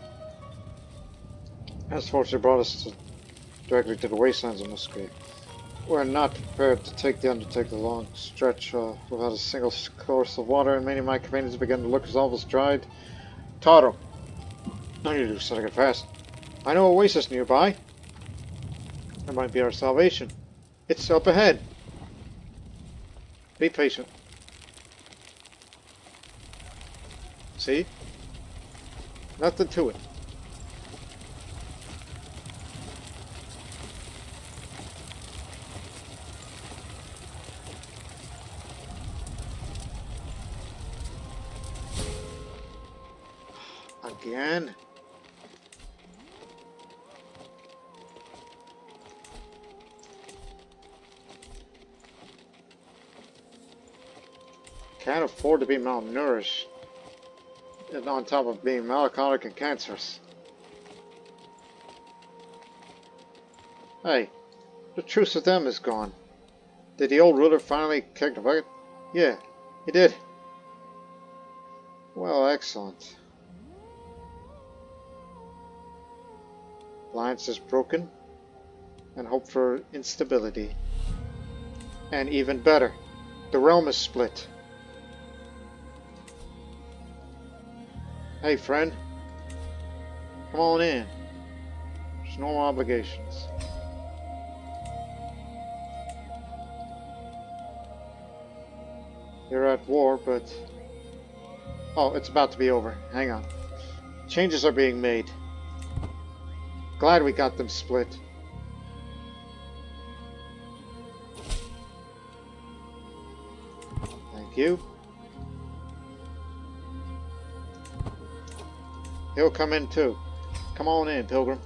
has fortunately brought us directly to the wastelands of Musgrave. We're not prepared to take the undertaking the long stretch without a single course of water, and many of my companions began to look as almost dried. Taro, I need to do something fast. I know an oasis nearby. That might be our salvation. It's up ahead. Be patient. See? Nothing to it. Again? Can't afford to be malnourished. And on top of being melancholic and cancerous. Hey, the truce with them is gone. Did the old ruler finally kick the bucket? Yeah, he did. Well, excellent. Alliance is broken, and hope for instability. And even better, the realm is split. Hey friend, come on in. There's no obligations. You're at war, but... Oh, it's about to be over. Hang on. Changes are being made. Glad we got them split. Thank you. He'll come in too. Come on in, Pilgrim.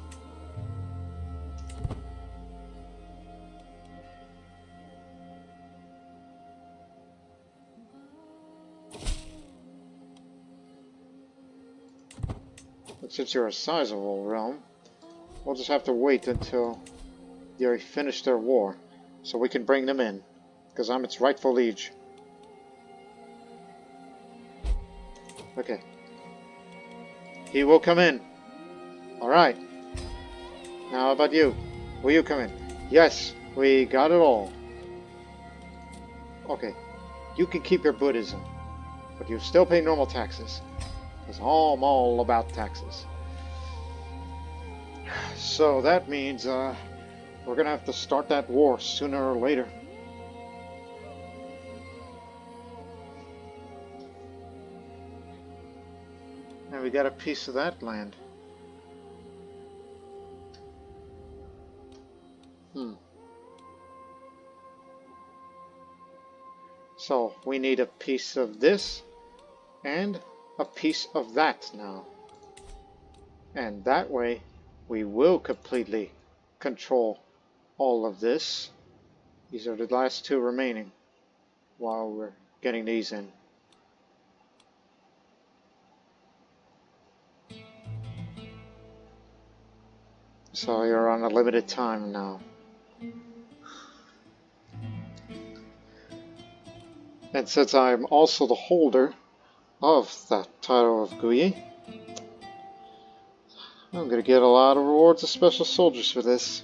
But since you're a sizable realm, we'll just have to wait until they finish their war, so we can bring them in, because I'm its rightful liege. Okay. He will come in. Alright. Now how about you? Will you come in? Yes, we got it all. Okay, you can keep your Buddhism, but you still pay normal taxes. Because I'm all about taxes. So that means we're gonna have to start that war sooner or later. And we got a piece of that land. So we need a piece of this and a piece of that now. And that way we will completely control all of this. These are the last two remaining while we're getting these in. So you're on a limited time now. And since I'm also the holder of that title of Guyi, I'm going to get a lot of rewards of special soldiers for this.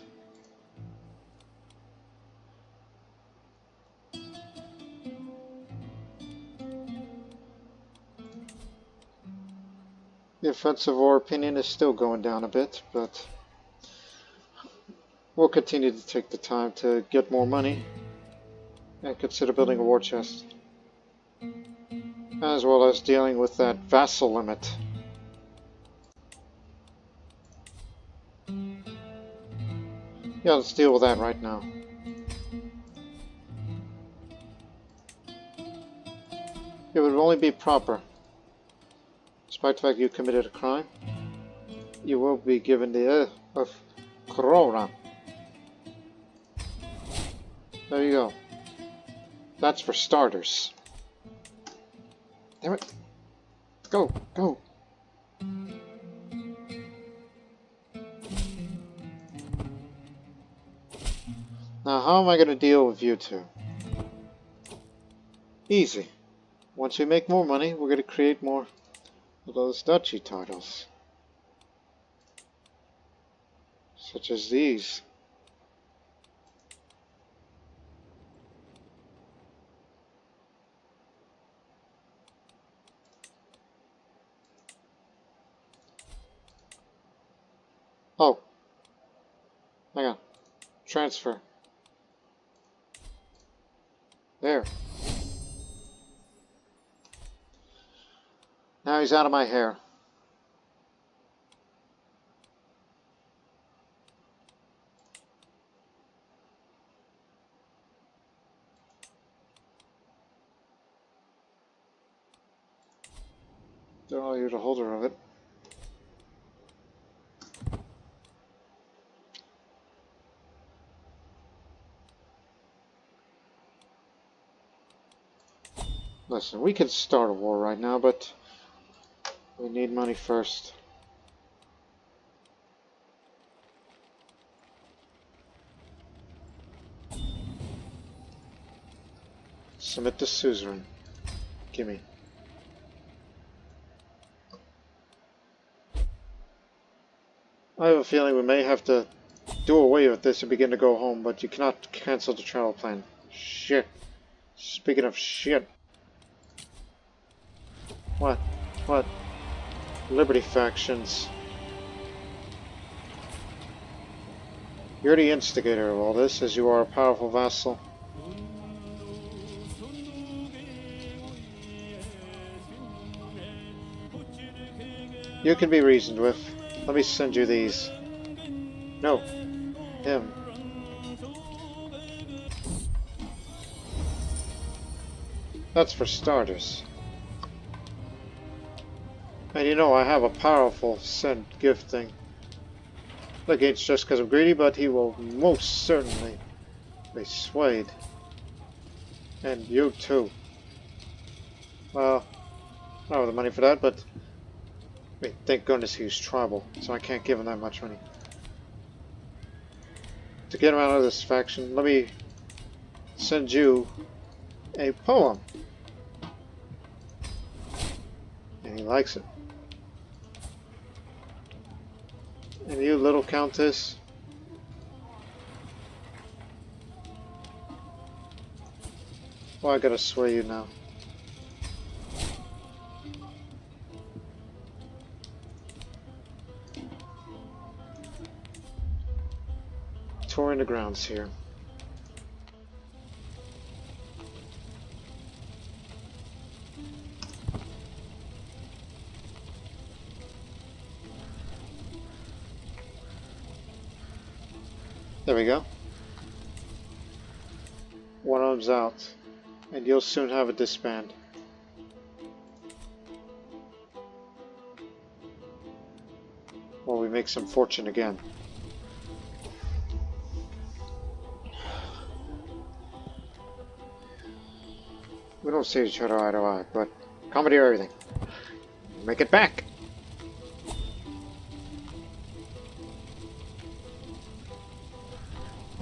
The offensive war opinion is still going down a bit, but we'll continue to take the time to get more money and consider building a war chest, as well as dealing with that vassal limit. Yeah, let's deal with that right now. It would only be proper. Despite the fact you committed a crime, you will be given the of Corona. There you go. That's for starters. Damn it. Go, go. Now, how am I going to deal with you two? Easy. Once we make more money, we're going to create more of those duchy titles. Such as these. Oh. Hang on. Transfer. There. Now he's out of my hair. Oh, you're the holder of it. Listen, we can start a war right now, but we need money first. Submit to suzerain. Gimme. I have a feeling we may have to do away with this and begin to go home, but you cannot cancel the travel plan. Shit. Speaking of shit. What? What? Liberty factions. You're the instigator of all this, as you are a powerful vassal. You can be reasoned with. Let me send you these. No. Him. That's for starters. And you know I have a powerful send gift thing. Against just because I'm greedy, but he will most certainly be swayed. And you too. Well, I don't have the money for that, but I mean, thank goodness he's tribal, so I can't give him that much money. To get him out of this faction, let me send you a poem. And he likes it. And you, little countess, Well, I gotta sway you now. Touring the grounds here. There we go. One of them's out, and you'll soon have a disband. Or we make some fortune again. We don't see each other eye to eye, but commandeer everything. Make it back!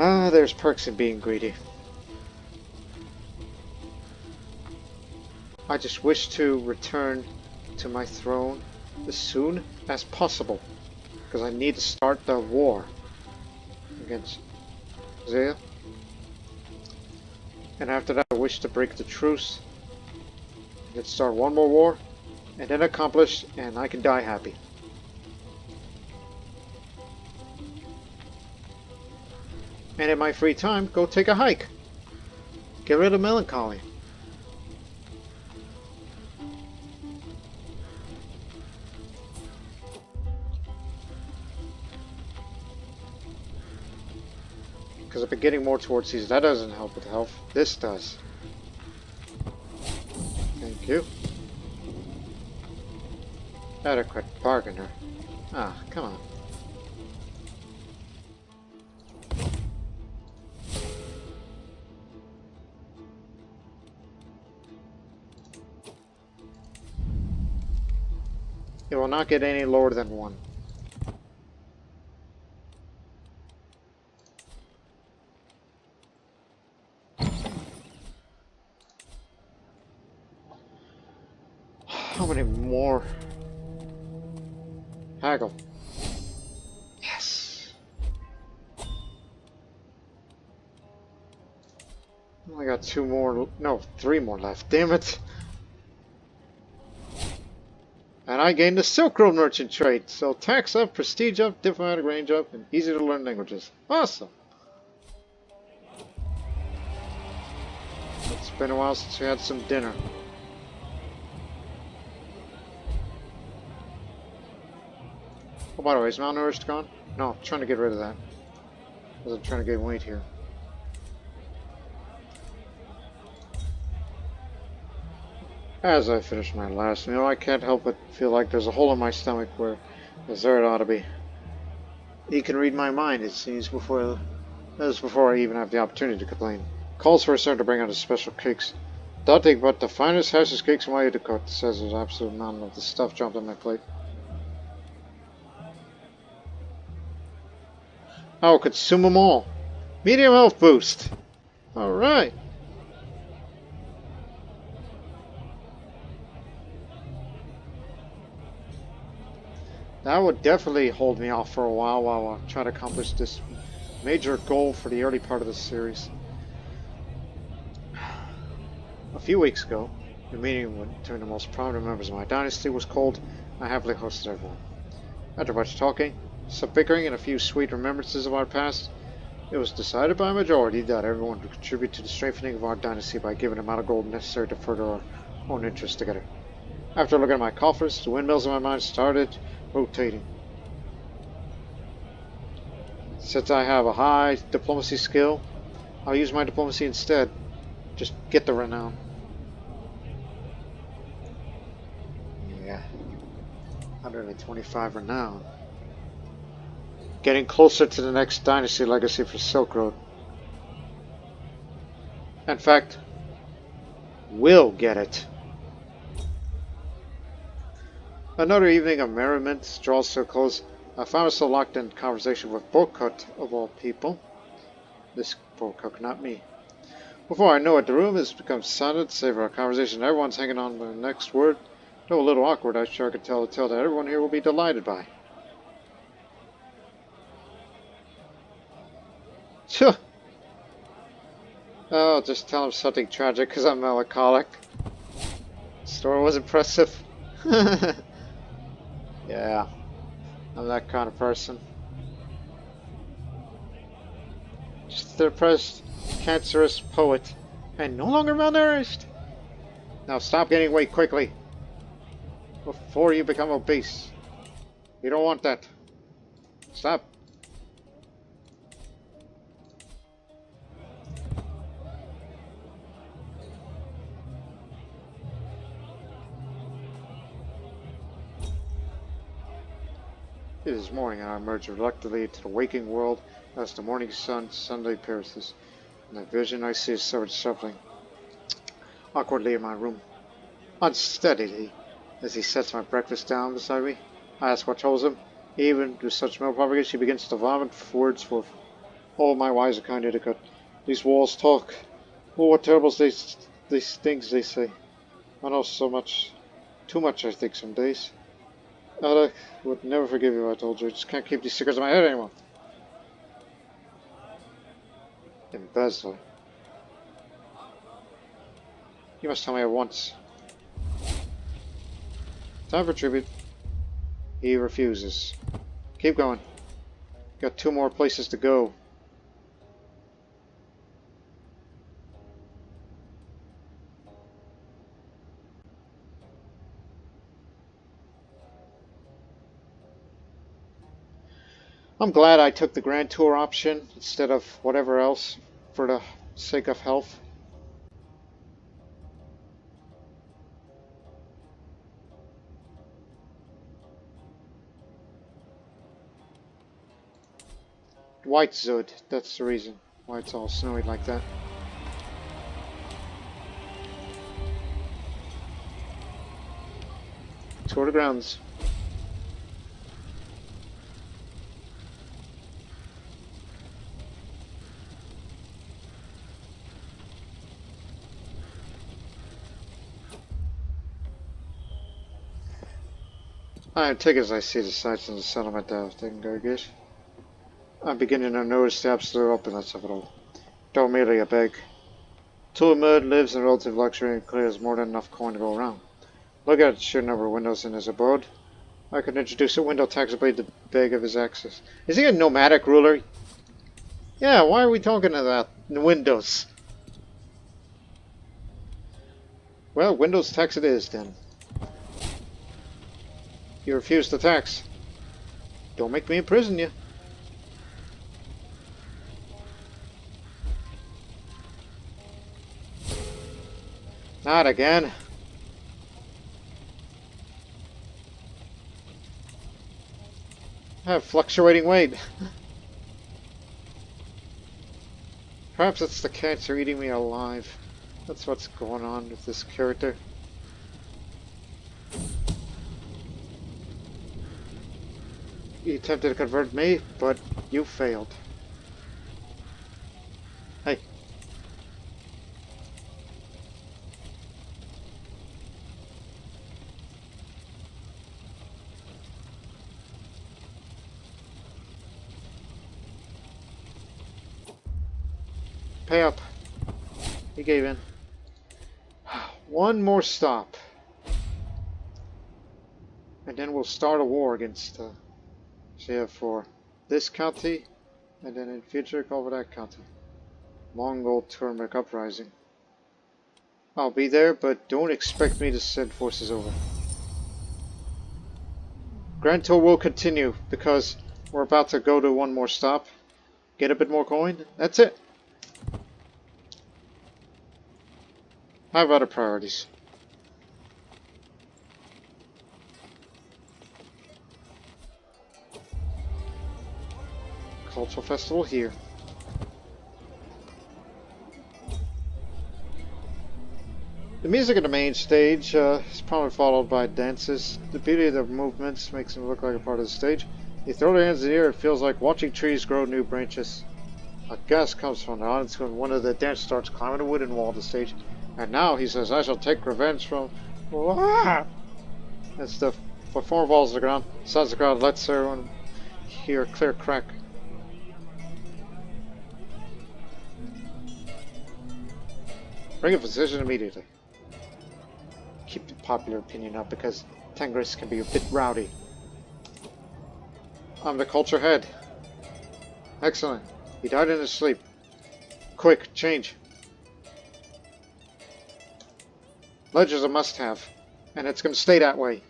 Ah, there's perks in being greedy. I just wish to return to my throne as soon as possible, because I need to start the war against Zaya. And after that I wish to break the truce, and then start one more war, and then accomplish, and I can die happy. And in my free time, go take a hike. Get rid of melancholy. Because I've been getting more towards season. That doesn't help with health. This does. Thank you. Adequate bargainer. Ah, come on. It will not get any lower than 1. How many more? Haggle. Yes. Only got 2 more. No, 3 more left. Damn it. And I gained the Silk Road merchant trait. So tax up, prestige up, diplomatic range up, and easy to learn languages. Awesome. It's been a while since we had some dinner. Oh, by the way, is malnourished gone? No, I'm trying to get rid of that. Because I'm trying to gain weight here. As I finish my last meal, I can't help but feel like there's a hole in my stomach where dessert ought to be. He can read my mind, it seems, before I even have the opportunity to complain. Calls for a servant to bring out his special cakes. Nothing but the finest house's cakes in my Idiqut, says there's absolute none of the stuff jumped on my plate. I'll consume them all. Medium health boost. Alright. That would definitely hold me off for a while I try to accomplish this major goal for the early part of the series. A few weeks ago, the meeting between the most prominent members of my dynasty was called. I happily hosted everyone. After much talking, some bickering, and a few sweet remembrances of our past, it was decided by a majority that everyone would contribute to the strengthening of our dynasty by giving the amount of gold necessary to further our own interests together. After looking at my coffers, the windmills in my mind started rotating. Since I have a high diplomacy skill, I'll use my diplomacy instead. Just get the renown. Yeah. 125 renown. Getting closer to the next dynasty legacy for Silk Road. In fact, we'll get it. Another evening of merriment draws to a close. I found myself locked in conversation with Bokut, of all people. This Bokut, not me. Before I know it, the room has become silent, save for our conversation. Everyone's hanging on to the next word. Though a little awkward, I sure could tell that everyone here will be delighted by. Tch! Oh, just tell him something tragic because I'm melancholic. The story was impressive. Yeah, I'm that kind of person. Just a depressed, cancerous poet, and no longer malnourished. Now stop gaining weight quickly, before you become obese. You don't want that. Stop. It is morning, and I emerge reluctantly into the waking world as the morning sun suddenly pierces. In that vision, I see a servant shuffling awkwardly in my room, unsteadily, as he sets my breakfast down beside me. I ask what troubles him. Even with such milk propagation, he begins to vomit words for all my wise and kind Idiqut. These walls talk. Oh, what terrible these things they say. I know so much, too much, I think, some days. I would never forgive you if I told you. I just can't keep these secrets in my head anymore. Embezzler. You must tell me at once. Time for tribute. He refuses. Keep going. Got 2 more places to go. I'm glad I took the Grand Tour option instead of whatever else for the sake of health. White Zud, that's the reason why it's all snowy like that. Tour the grounds. I take as I see the sights in the settlement of Dingargish. I'm beginning to notice the absolute openness of it all. Don't merely a beg. Tulamud lives in relative luxury and clears more than enough coin to go around. Look at the sheer number of windows in his abode. I could introduce a window taxability to beg of his access. Is he a nomadic ruler? Yeah, why are we talking about windows? Well, windows tax it is then. You refuse the tax. Don't make me imprison you. Not again. I have fluctuating weight. Perhaps it's the cancer eating me alive. That's what's going on with this character. You attempted to convert me, but you failed. Hey. Pay up. He gave in. One more stop. And then we'll start a war against for this county, and then in future cover that county. Mongol Turmeric Uprising. I'll be there, but don't expect me to send forces over. Grand Tour will continue, because we're about to go to one more stop. Get a bit more coin. That's it. I have other priorities. Cultural festival here. The music on the main stage is probably followed by dances. The beauty of the movements makes them look like a part of the stage. You throw their hands in the air, it feels like watching trees grow new branches. A gasp comes from the audience when one of the dancers starts climbing the wooden wall of the stage. And now he says, I shall take revenge from... As the performer falls to the ground, sighs the crowd, lets everyone hear a clear crack. Bring a physician immediately. Keep the popular opinion up because Tengris can be a bit rowdy. I'm the culture head. Excellent. He died in his sleep. Quick, change. Ledger's a must-have, and it's going to stay that way.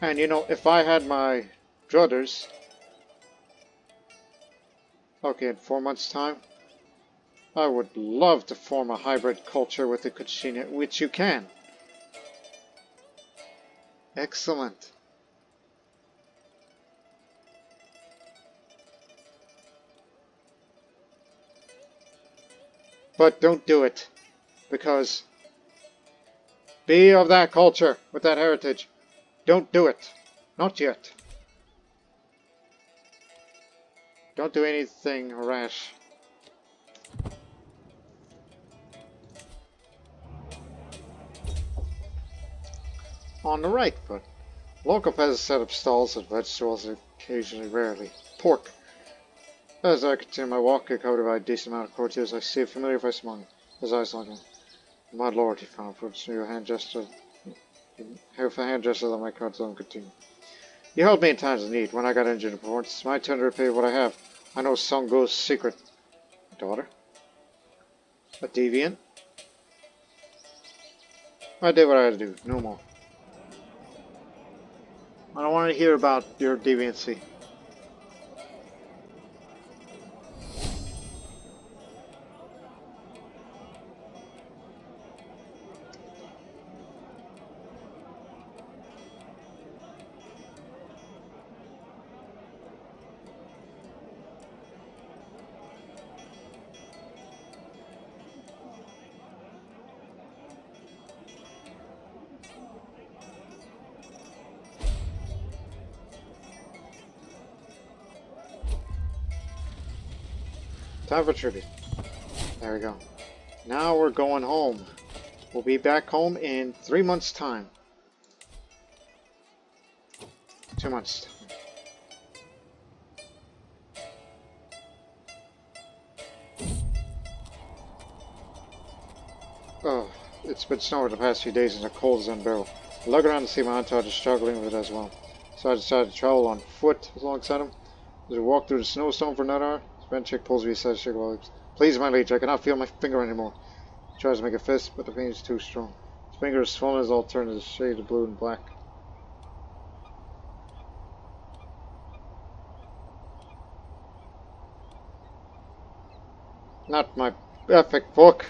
And you know, if I had my druthers, okay, in 4 months' time, I would love to form a hybrid culture with the Kuchina, which you can. Excellent. But don't do it, because be of that culture, with that heritage. Don't do it. Not yet. Don't do anything rash. On the right, but local peasants set up stalls and vegetables, occasionally, rarely. Pork. As I continue my walk, covered by a decent amount of courtiers, I see a familiar face among them. His eyes on him. My lord, he found, puts me a hand gesture. Have a hand gesture that my cards don't continue. You helped me in times of need. When I got injured in performance, it's my turn to repay what I have. I know Songo's secret. Daughter? A deviant? I did what I had to do. No more. I don't want to hear about your deviancy. Time for tribute. There we go. Now we're going home. We'll be back home in 3 months' time. 2 months' time. Oh, it's been snowing the past few days and the cold is unbearable. I look around to see my entourage is struggling with it as well. So I decided to travel on foot alongside him. As we walk through the snowstorm for another hour, Spenchick pulls me aside to shake my lips. Please, my liege, I cannot feel my finger anymore. He tries to make a fist, but the pain is too strong. His finger is swollen as all turned to the shade of blue and black. Not my epic book.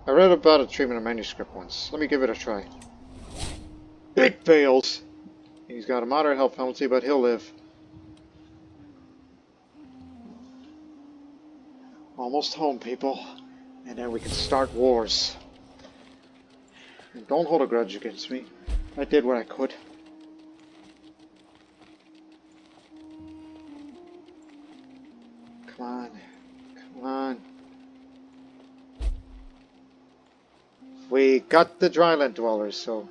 I read about a treatment of manuscript once. Let me give it a try. It fails. He's got a moderate health penalty, but he'll live. Almost home, people. And then we can start wars. And don't hold a grudge against me. I did what I could. Come on. Come on. We got the dryland dwellers, so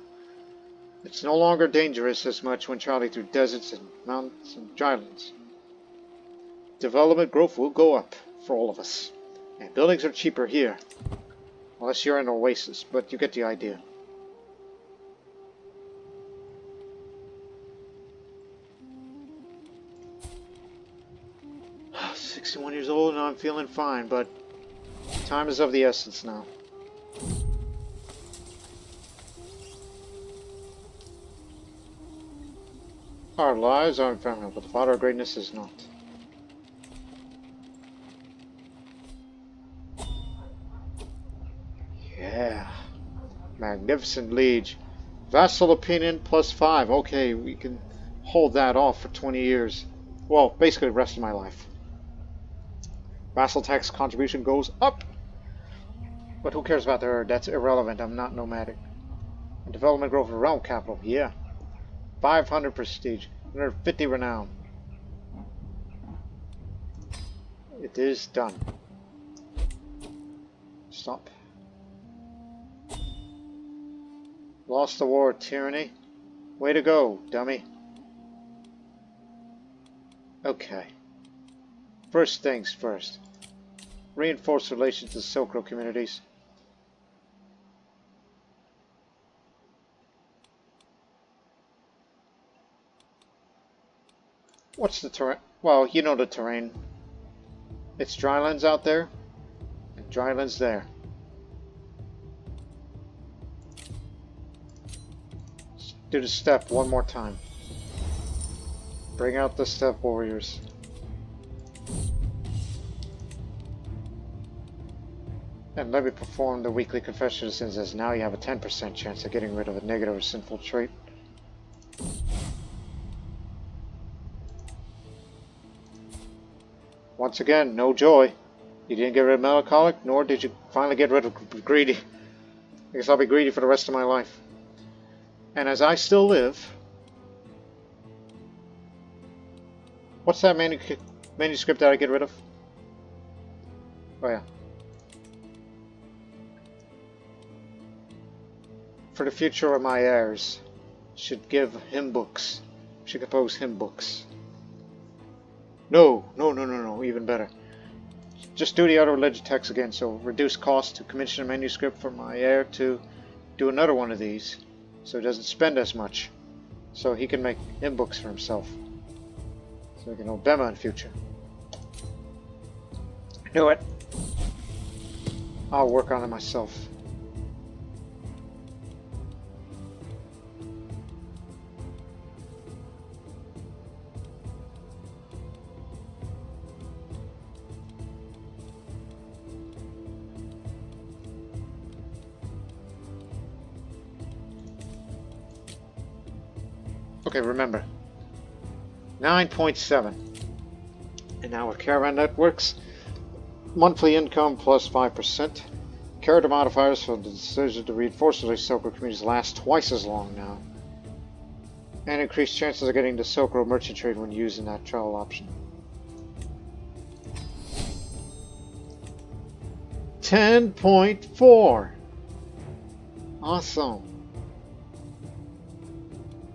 it's no longer dangerous as much when traveling through deserts and mountains and drylands. Development growth will go up for all of us. And buildings are cheaper here. Unless you're in an oasis, but you get the idea. I'm 61 years old and I'm feeling fine, but time is of the essence now. Our lives are ephemeral, but the Father of Greatness is not. Yeah. Magnificent liege. Vassal opinion +5. Okay, we can hold that off for 20 years. Well, basically the rest of my life. Vassal tax contribution goes up. But who cares about her? That's irrelevant. I'm not nomadic. And development growth of realm capital. Yeah. 500 prestige. 150 renown. It is done. Stop. Lost the war of tyranny. Way to go, dummy. Okay. First things first. reinforce relations to Silk Road communities. What's the terrain? Well, you know the terrain. It's drylands out there, and drylands there. Let's do the steppe one more time. Bring out the steppe warriors. And let me perform the weekly confession of sins, as now you have a 10% chance of getting rid of a negative or sinful trait. Once again, no joy. You didn't get rid of melancholic, nor did you finally get rid of greedy. I guess I'll be greedy for the rest of my life. And as I still live... What's that manuscript that I get rid of? Oh yeah. For the future of my heirs, should give hymn books. Should compose hymn books. No, even better. Just do the other religious text again, so reduce cost to commission a manuscript for my heir to do another one of these, so he doesn't spend as much, so he can make hymn books for himself, so he can hold Bema in future. Knew it. I'll work on it myself. Okay, remember, 9.7. And now with caravan networks, monthly income plus 5%. Character modifiers for the decision to reinforce the Silk Road communities last twice as long now. And increased chances of getting the Silk Road merchant trade when using that travel option. 10.4. Awesome.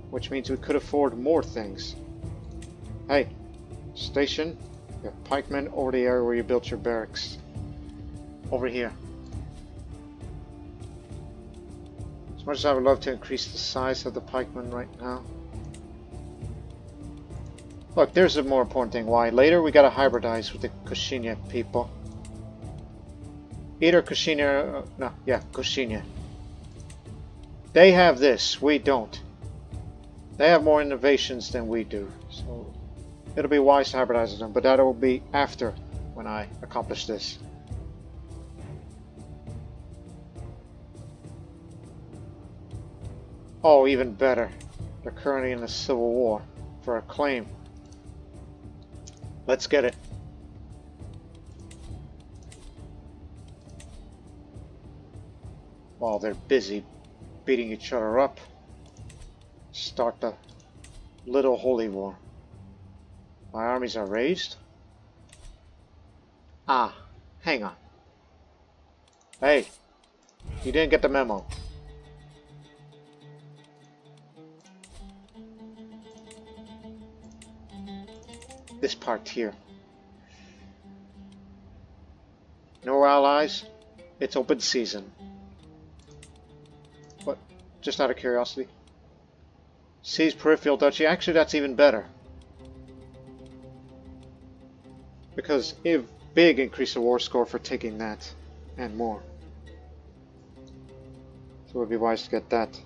Which means we could afford more things. Hey, station, you have pikemen over the area where you built your barracks. Over here. As much as I would love to increase the size of the pikemen right now. Look, there's a more important thing. Why? Later we gotta hybridize with the Kushinya people. Either Kushinya, Kushinya. They have this, we don't. They have more innovations than we do, so it'll be wise to hybridize with them, but that will be after when I accomplish this. Oh, even better. They're currently in a civil war for a claim. Let's get it. While they're busy beating each other up, start the little holy war. My armies are raised. Ah, hang on. Hey, you didn't get the memo. This part here. No allies. It's open season. What? Just out of curiosity. Seize peripheral duchy. Actually, that's even better. Because it big increase the war score for taking that and more. So it would be wise to get that.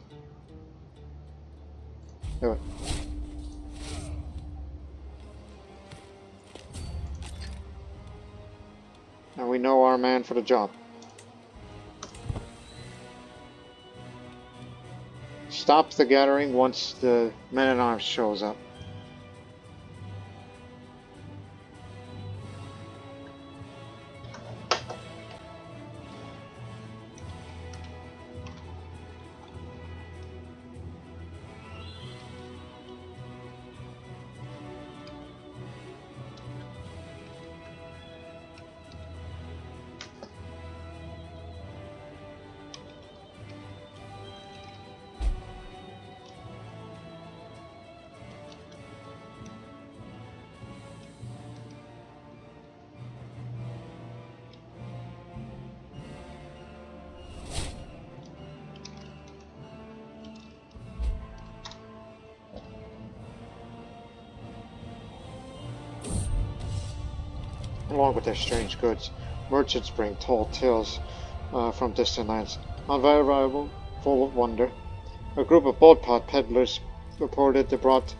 Do it. And we know our man for the job. Stops the gathering once the men-at-arms shows up. Along with their strange goods, merchants bring tall tales from distant lands, unverifiable, full of wonder. A group of boat-pot peddlers reported they brought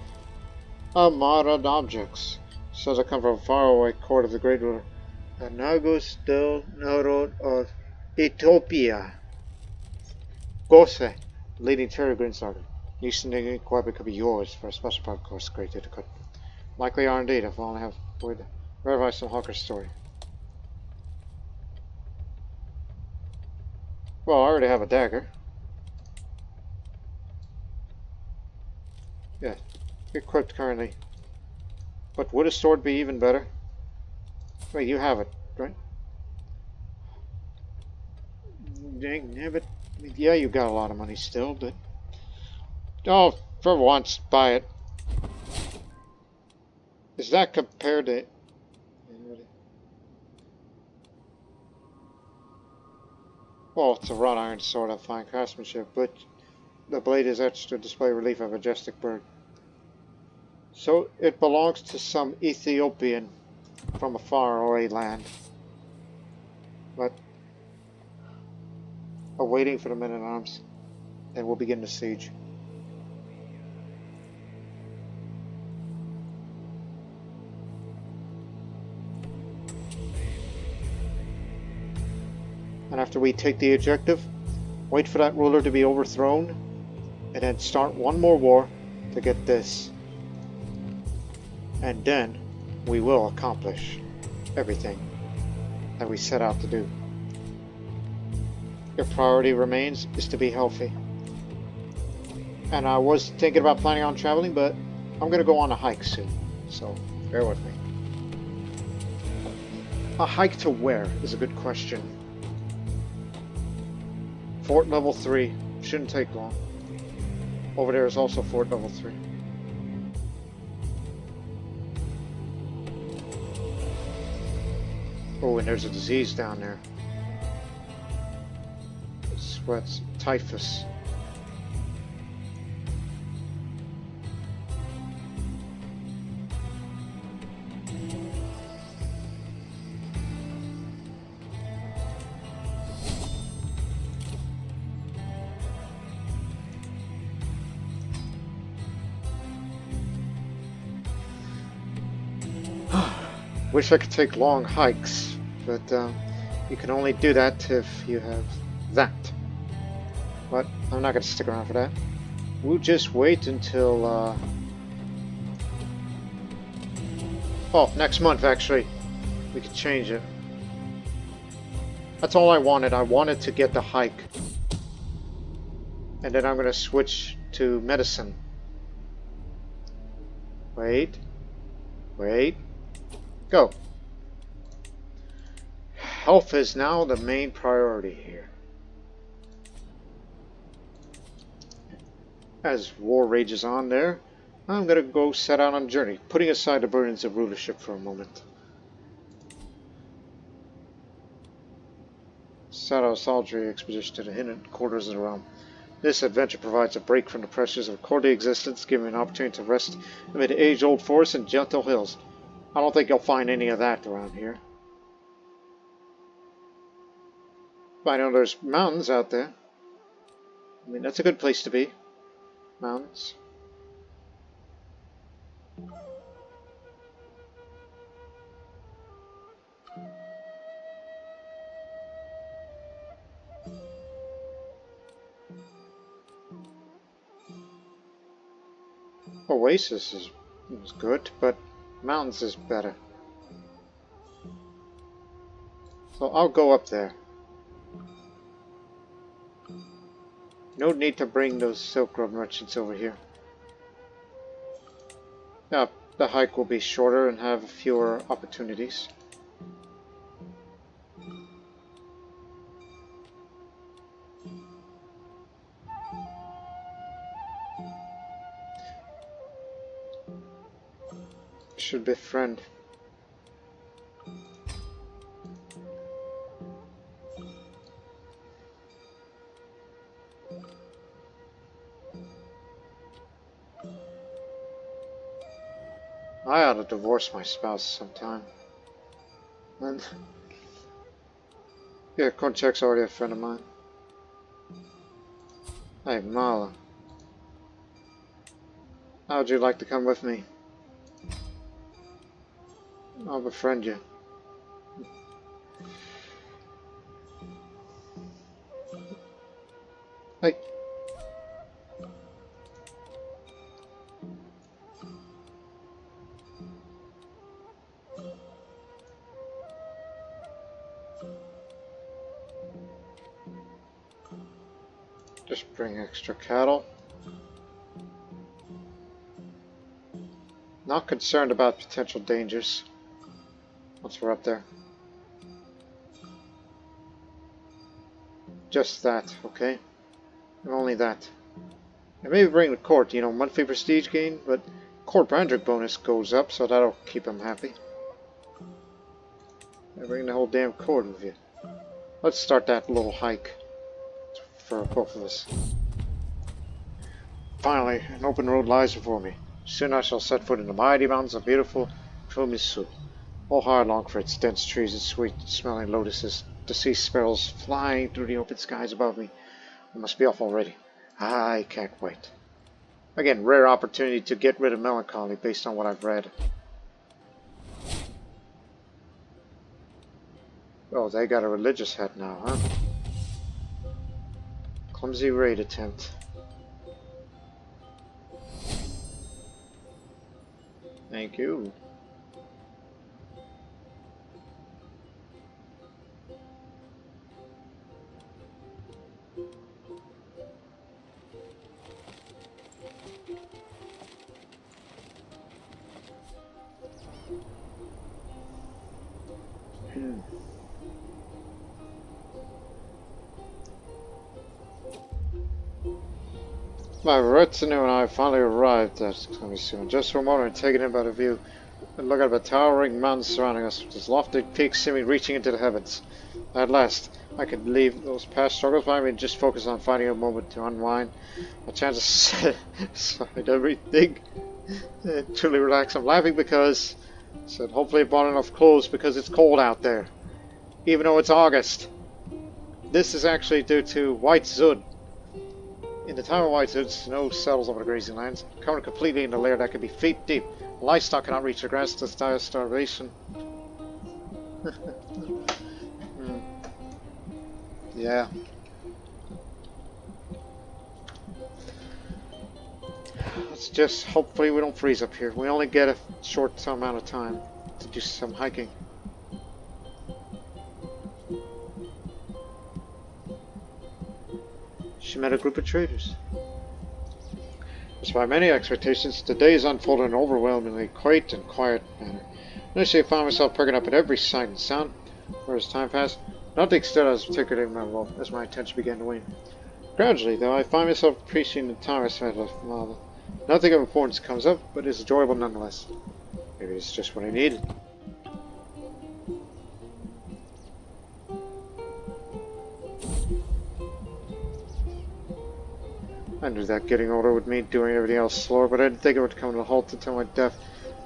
modern objects, said to come from a faraway court of the great ruler, the Nagus del Narod of Ethiopia. Gose, the leading Terrigan started. Eastern equipment could be yours for a special part course, great Idiqut. Likely are indeed, if I only have to verify some hawker's story. Well, I already have a dagger. Yeah, equipped currently. But would a sword be even better? Wait, you have it, right? Dang, but yeah, you got a lot of money still, but oh, for once, buy it. Is that compared to? Well, it's a wrought iron sword of fine craftsmanship, but the blade is etched to display relief of a majestic bird. So it belongs to some Ethiopian from a faraway land. But awaiting for the men at arms, and we'll begin the siege. And after we take the objective, wait for that ruler to be overthrown, and then start one more war to get this. And then we will accomplish everything that we set out to do. Your priority remains is to be healthy. And I was thinking about planning on traveling, but I'm going to go on a hike soon, so bear with me. A hike to where is a good question. Fort level 3. Shouldn't take long. Over there is also Fort level 3. Oh, and there's a disease down there. Sweats. Typhus. Wish I could take long hikes, but you can only do that if you have that. But I'm not going to stick around for that. We'll just wait until oh, next month actually. We could change it. That's all I wanted. I wanted to get the hike. And then I'm going to switch to medicine. Wait. Go. Health is now the main priority here. As war rages on there, I'm going to go set out on a journey, putting aside the burdens of rulership for a moment. Set out a solitary expedition to the hidden quarters of the realm. This adventure provides a break from the pressures of courtly existence, giving me an opportunity to rest amid age-old forests and gentle hills. I don't think you'll find any of that around here. But I know there's mountains out there. I mean, that's a good place to be. Mountains. Oasis is good, but mountains is better. So I'll go up there. No need to bring those Silk Road merchants over here. Now, the hike will be shorter and have fewer opportunities. Should befriend. I ought to divorce my spouse sometime. And yeah, Konchak's already a friend of mine. Hey, Mala. How would you like to come with me? I'll befriend you. Hey. Just bring extra cattle. Not concerned about potential dangers once we're up there. Just that, okay? And only that. And maybe bring the court, you know, monthly prestige gain, but court Brandrick bonus goes up, so that'll keep him happy. And bring the whole damn court with you. Let's start that little hike for both of us. Finally, an open road lies before me. Soon I shall set foot in the mighty mountains of beautiful Trumisu. All hard long for its dense trees and sweet-smelling lotuses, to see sparrows flying through the open skies above me. I must be off already. I can't wait. Again, rare opportunity to get rid of melancholy based on what I've read. Oh, they got a religious hat now, huh? Clumsy raid attempt. Thank you. My retinue and I finally arrived at Comisun. Just for a moment, taken in by the view, and look at the towering mountains surrounding us, with its lofty peaks seemingly reaching into the heavens. At last, I could leave those past struggles behind me and just focus on finding a moment to unwind. A chance to set aside everything and truly relax. I'm laughing because I said hopefully I bought enough clothes because it's cold out there, even though it's August. This is actually due to White Zud. In the time of White Zud, snow settles over the grazing lands, covered completely in a layer that can be feet deep. Livestock cannot reach the grass to die of starvation. Yeah. Let's just hopefully we don't freeze up here. We only get a short amount of time to do some hiking. She met a group of traders. Despite many expectations, the days unfolded in an overwhelmingly quaint and quiet manner. Initially, I found myself perking up at every sight and sound, whereas time passed, not the extent I was particularly memorable, as my attention began to wane. Gradually, though, I find myself appreciating the time I spent with Mala. Nothing of importance comes up, but it's enjoyable nonetheless. Maybe it's just what I needed. I knew that getting older would mean doing everything else slower, but I didn't think it would come to a halt until my death.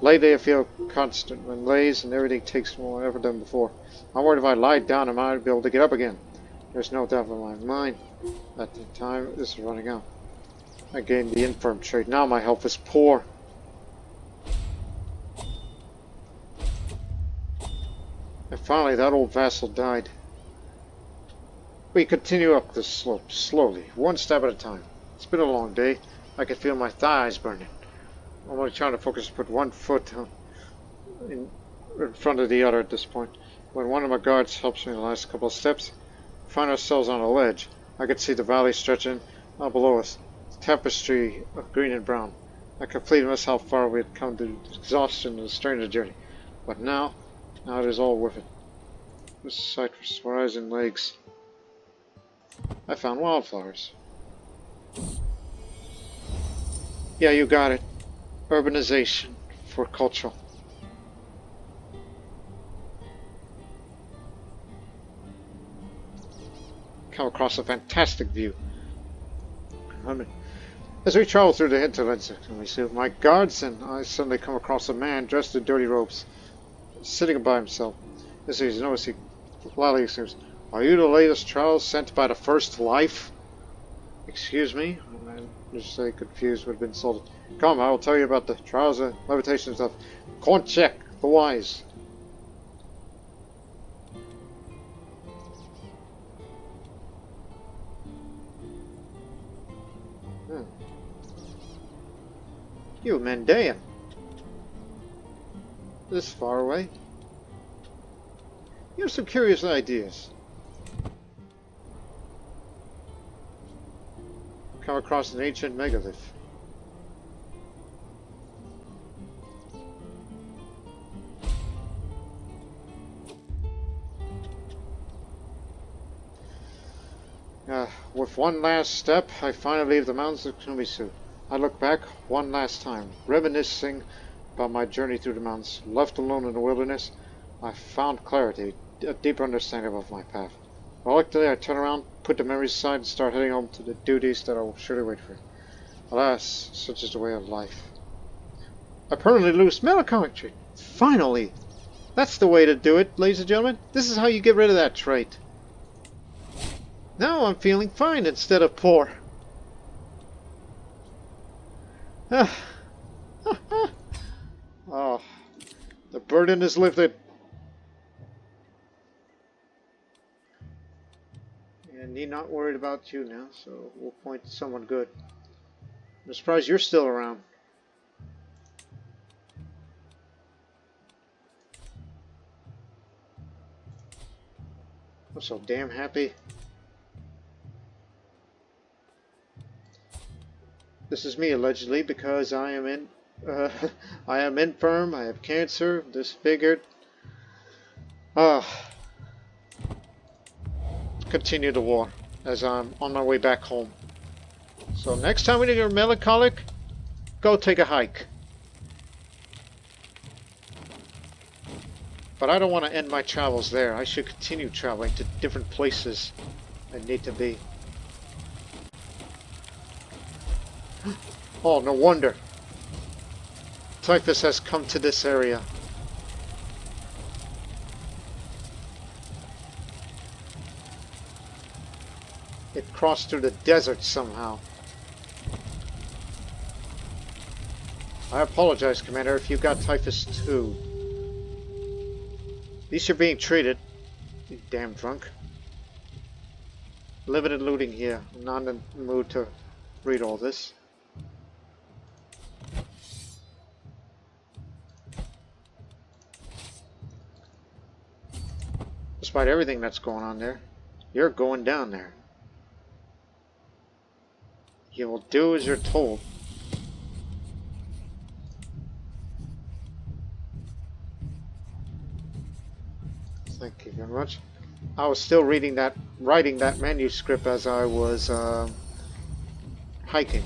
Lately I feel constant when lays and everything takes more effort than before. I'm worried if I lie down I might be able to get up again. There's no doubt in my mind that the time is running out. I gained the infirm trait. Now my health is poor. And finally that old vassal died. We continue up the slope, slowly, one step at a time. It's been a long day. I can feel my thighs burning. I'm only trying to focus to put one foot in front of the other at this point. When one of my guards helps me in the last couple of steps, we find ourselves on a ledge. I could see the valley stretching out below us, a tapestry of green and brown. I completely missed how far we had come to exhaustion and the strain of the journey. But now it is all worth it. This sight for eyes and legs. I found wildflowers. Yeah, you got it. Urbanization for cultural. Come across a fantastic view. As we travel through the hinterlands, my guards and I suddenly come across a man dressed in dirty robes, sitting by himself. This is notice he loudly exclaims, "Are you the latest child sent by the First Life?" Excuse me? I just say confused would have been insulted. Come, I will tell you about the trials of levitation stuff. Konchek, the wise. You Mendean. This far away? You have some curious ideas. Come across an ancient megalith. With one last step, I finally leave the mountains of Kumisu. I look back one last time, reminiscing about my journey through the mountains. Left alone in the wilderness, I found clarity, a deeper understanding of my path. Reluctantly, I turn around, put the memories aside, and start heading home to the duties that I will surely wait for. Alas, such is the way of life. I permanently lose melancholy. Finally! That's the way to do it, ladies and gentlemen. This is how you get rid of that trait. Now I'm feeling fine instead of poor. Oh, the burden is lifted. And he's not worried about you now, so we'll point to someone good. I'm surprised you're still around. I'm so damn happy. This is me allegedly because I am I am infirm. I have cancer, disfigured. Continue the war as I'm on my way back home. So next time when you're melancholic, go take a hike. But I don't want to end my travels there. I should continue traveling to different places I need to be. Oh, no wonder. Typhus has come to this area. It crossed through the desert somehow. I apologize, Commander, if you got typhus too. At least you're being treated. You damn drunk. Limited looting here. I'm not in the mood to read all this. Despite everything that's going on there, you're going down there. You will do as you're told. Thank you very much. I was still writing that manuscript as I was hiking.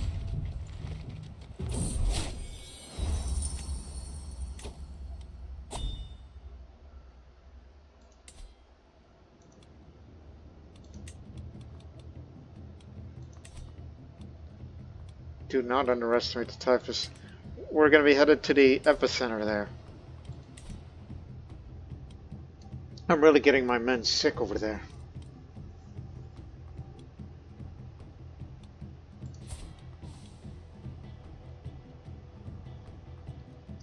Do not underestimate the typhus. We're going to be headed to the epicenter there. I'm really getting my men sick over there.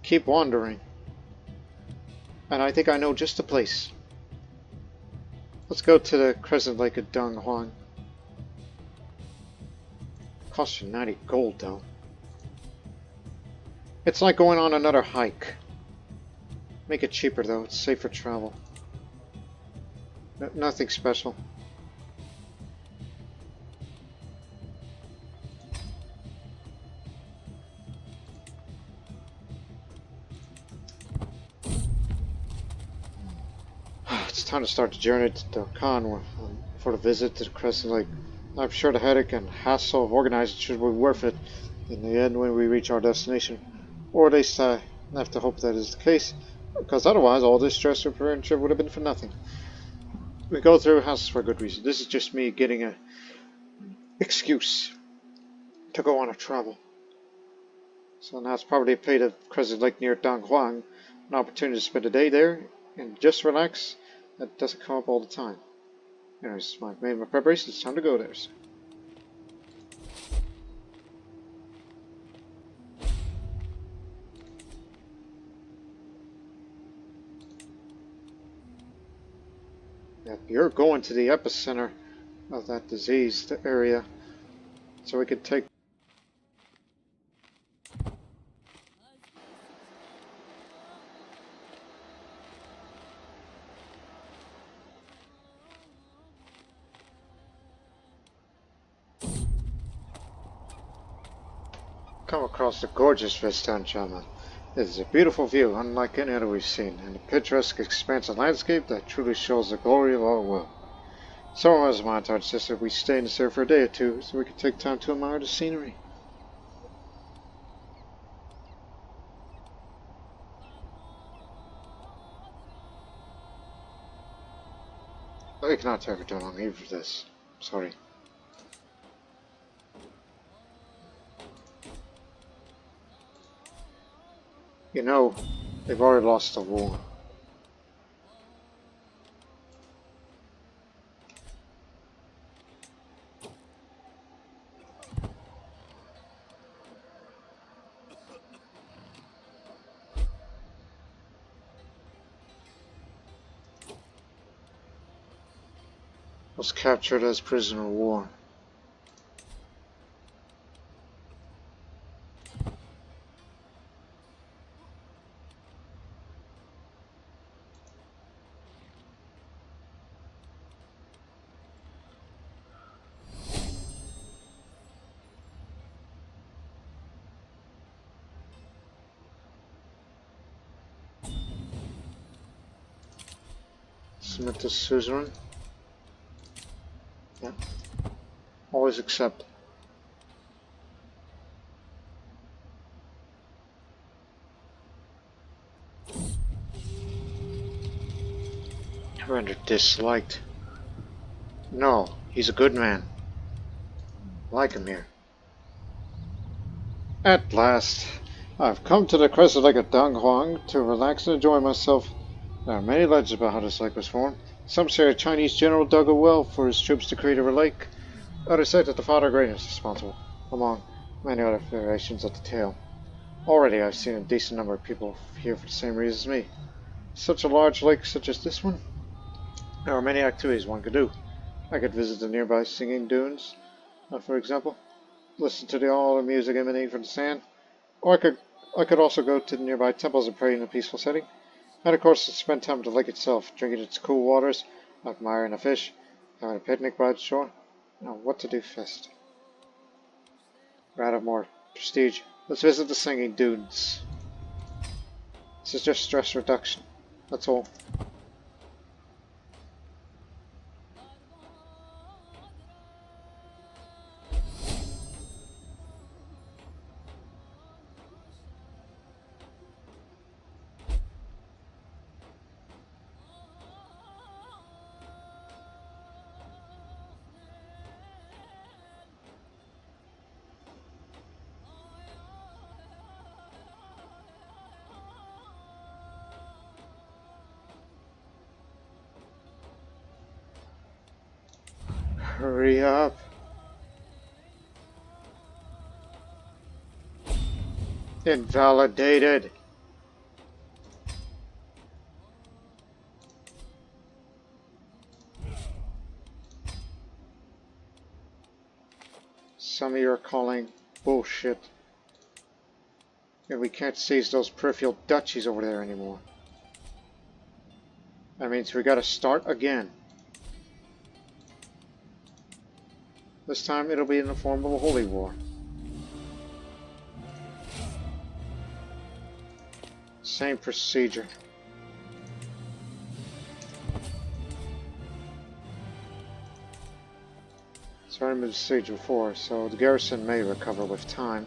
Keep wandering. And I think I know just the place. Let's go to the Crescent Lake of Dong Huang. Costs you 90 gold though. It's like going on another hike. Make it cheaper though, it's safer travel. Nothing special. It's time to start the journey to Dokkan for the visit to the Crescent Lake. I'm sure the headache and hassle of organizing should be worth it in the end when we reach our destination. Or at least I have to hope that is the case, because otherwise all this stress of preparing trip would have been for nothing. We go through houses for a good reason. This is just me getting an excuse to go on a travel. So now it's probably paid a Crescent Lake near Donghuang, an opportunity to spend a day there and just relax That doesn't come up all the time. Anyways, I've made my preparations. It's time to go there. Yep, you're going to the epicenter of that diseased area, so we could take. Come across the gorgeous vista in Chama. It is a beautiful view, unlike any other we've seen, and a picturesque expanse of landscape that truly shows the glory of our world. Someone was montage suggested we stay in this area for a day or two, so we could take time to admire the scenery. I cannot take for too long even for this. Sorry. You know, they've already lost the war. Was captured as prisoner of war. Submit to suzerain. Yeah. Always accept. Rendered disliked. No, he's a good man. Like him here. At last, I've come to the crescent lake of Donghuang to relax and enjoy myself. There are many legends about how this lake was formed. Some say a Chinese general dug a well for his troops to create a lake. Others say that the Father Great is responsible, among many other variations of the tale. Already I've seen a decent number of people here for the same reason as me. Such a large lake such as this one? There are many activities one could do. I could visit the nearby singing dunes, for example, listen to the all the music emanating from the sand, or I could also go to the nearby temples and pray in a peaceful setting, and of course spend time at the lake itself, drinking its cool waters, admiring the fish, having a picnic by the shore. Now, what to do first? Rather more prestige. Let's visit the singing dunes. This is just stress reduction. That's all. Hurry up. Invalidated. Some of you are calling bullshit. And we can't seize those peripheral duchies over there anymore. That means we gotta start again. This time it'll be in the form of a holy war. Same procedure. Started with the siege before, so the garrison may recover with time.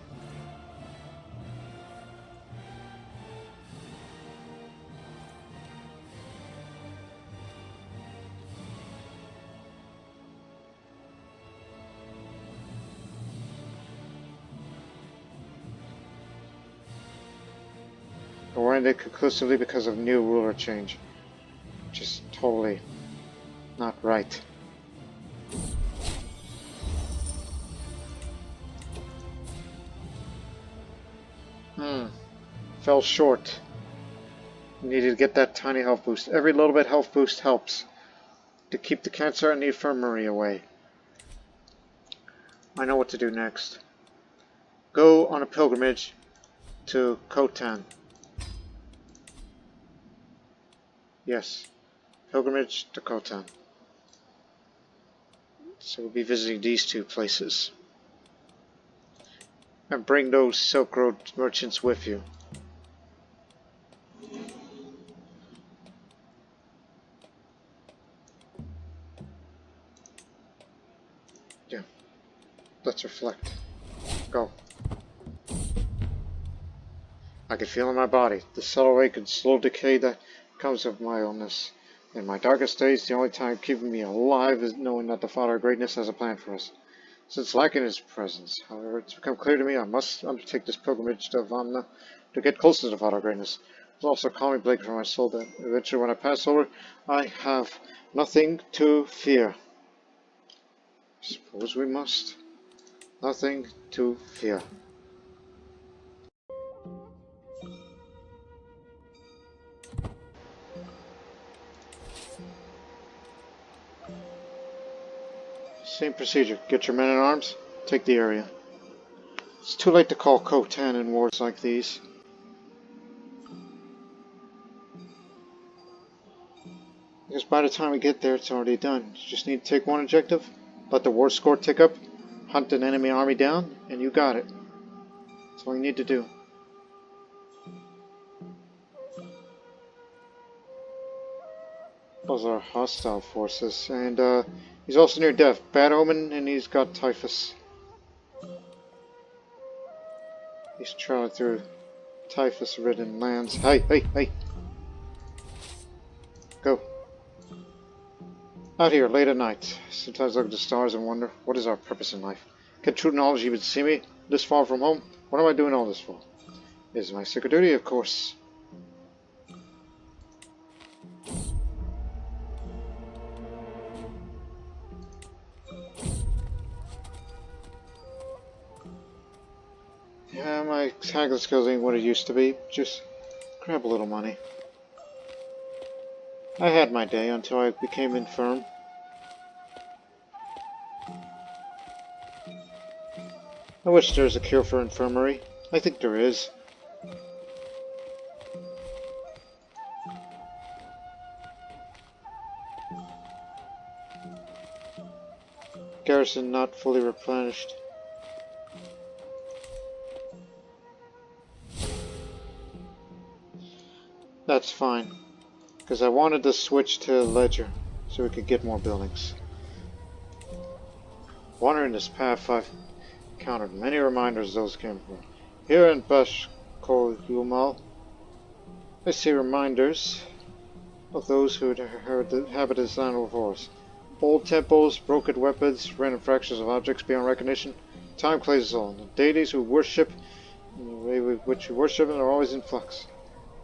Or ended conclusively because of new ruler change. which is totally not right. Fell short. Needed to get that tiny health boost. Every little bit health boost helps to keep the cancer and the infirmary away. I know what to do next. Go on a pilgrimage to Khotan. Yes, pilgrimage to Khotan. So we'll be visiting these two places. And bring those Silk Road merchants with you. Yeah. Let's reflect. Go. I can feel in my body the subtle ache and slow decay that comes of my illness. In my darkest days, the only time keeping me alive is knowing that the Father of Greatness has a plan for us. Since lacking his presence, however, it's become clear to me I must undertake this pilgrimage to Vamna to get closer to the Father of Greatness. It's also a calming blanket for my soul that eventually when I pass over, I have nothing to fear. Suppose we must. Nothing to fear. Same procedure. Get your men in arms, take the area. It's too late to call Khotan in wars like these. Because by the time we get there, it's already done. You just need to take one objective, let the war score tick up, hunt an enemy army down, and you got it. That's all you need to do. Those are hostile forces, and he's also near death. Bad omen, and he's got typhus. He's traveling through typhus-ridden lands. Hey, hey, hey! Go. Out here, late at night. Sometimes I look at the stars and wonder, what is our purpose in life? Can true knowledge even see me? This far from home? What am I doing all this for? It is my sacred duty, of course. Yeah, my haggling skills ain't what it used to be. Just grab a little money. I had my day until I became infirm. I wish there was a cure for infirmary. I think there is. Garrison not fully replenished. That's fine, because I wanted to switch to Ledger so we could get more buildings. Wandering this path, I've encountered many reminders of those came from. Here in Bashkolhumal, I see reminders of those who had inhabited this land before us. Old temples, broken weapons, random fractions of objects beyond recognition. Time clays us all. The deities we worship, and the way with which we worship them are always in flux.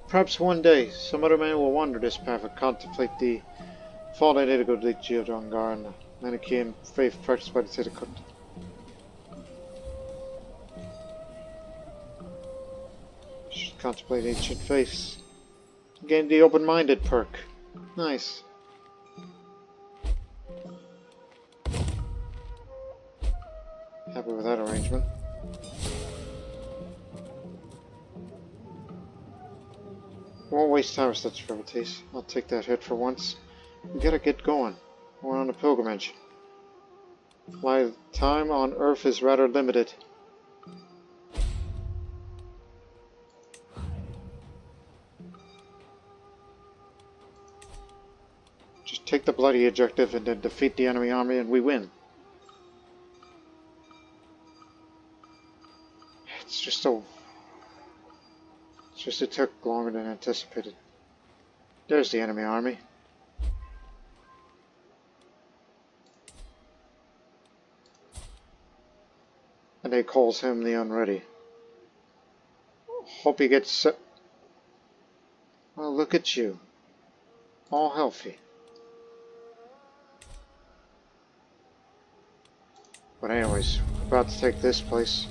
Perhaps one day, some other man will wander this path and contemplate the fallen Idiqut Bokut and the Manichean faith practiced by the Idiqut. Should contemplate ancient faiths. Gain the open-minded perk. Nice. Happy with that arrangement. Won't waste time with such frivolities. I'll take that hit for once. We gotta get going. We're on a pilgrimage. My time on Earth is rather limited. Just take the bloody objective and then defeat the enemy army and we win. It's just it took longer than anticipated. There's the enemy army. And he calls him the unready. Hope he gets set. Well, look at you. all healthy. But anyways, we're about to take this place.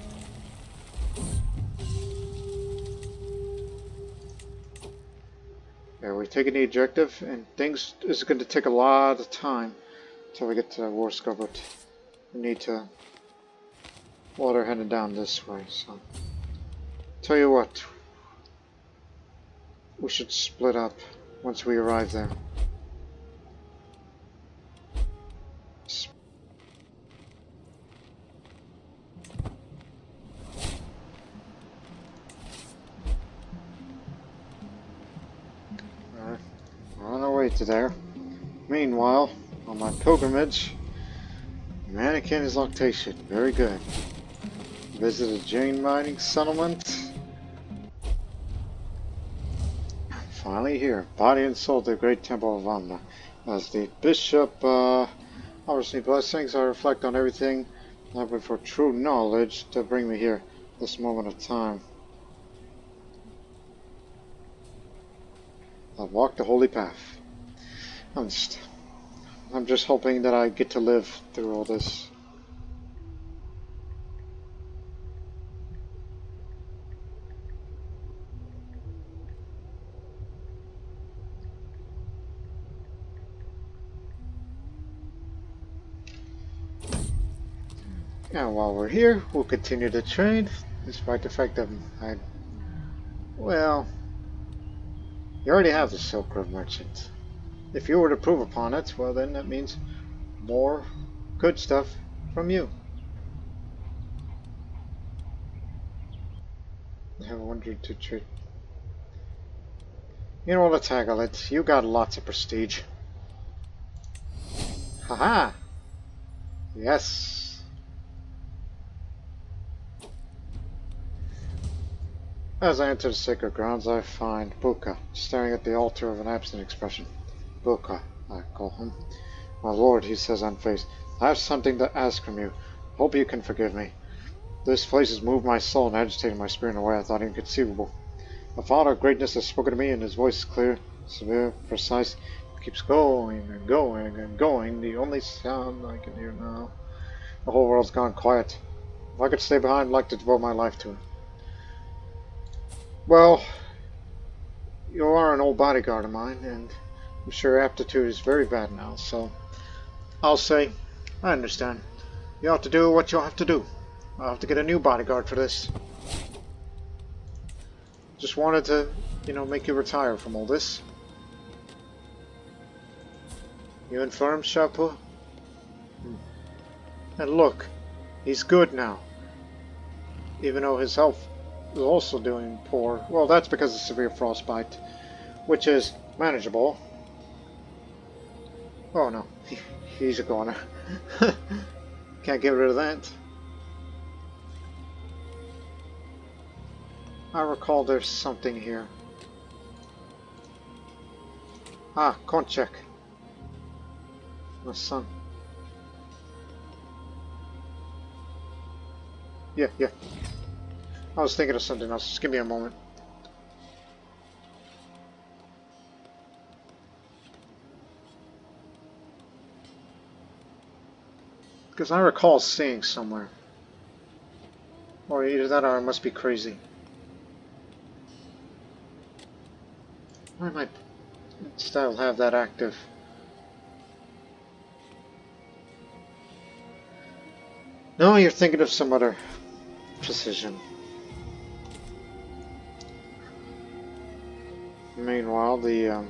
Yeah, we're taking the objective, and things is going to take a lot of time until we get to the war score, but we need to water heading down this way, so tell you what, we should split up once we arrive there. Alright, we're on our way to there. Meanwhile, on my pilgrimage, Manicheans Loctation, very good. Visited Jane mining settlement. Finally here, body and soul to the great temple of Amna. As the bishop offers me blessings, I reflect on everything, hoping for true knowledge to bring me here, this moment of time. I've walked the holy path. I'm just hoping that I get to live through all this. And while we're here, we'll continue to trade, despite the fact that well, you already have the Silk Road Merchant. If you were to prove upon it, well then that means more good stuff from you. I wondered to trade. You know what, let's haggle it. You got lots of prestige. Haha! Yes! As I enter the sacred grounds, I find Buka staring at the altar of an absent expression. Buka, I call him. My lord, he says unfazed, I have something to ask from you. Hope you can forgive me. This place has moved my soul and agitated my spirit in a way I thought inconceivable. A father of greatness has spoken to me, and his voice is clear, severe, precise. It keeps going and going and going, the only sound I can hear now. The whole world's gone quiet. If I could stay behind, I'd like to devote my life to it. Well, you are an old bodyguard of mine, and I'm sure your aptitude is very bad now, so I'll say, I understand. You have to do what you'll have to do. I'll have to get a new bodyguard for this. Just wanted to, make you retire from all this. You infirm, Chapeau? And look, he's good now. Even though his health is also doing poor. Well, that's because of severe frostbite, which is manageable. Oh no, he's a goner. Can't get rid of that. I recall there's something here. Ah, Konchek. My son. Yeah. I was thinking of something else. Just give me a moment. Because I recall seeing somewhere. Or either that or I must be crazy. I might still have that active. No, you're thinking of some other precision. Meanwhile, the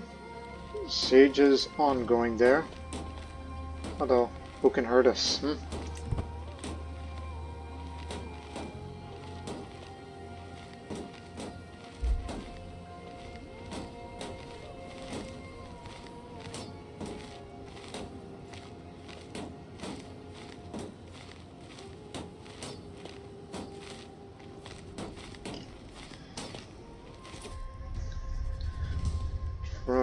siege is ongoing there. Although, who can hurt us?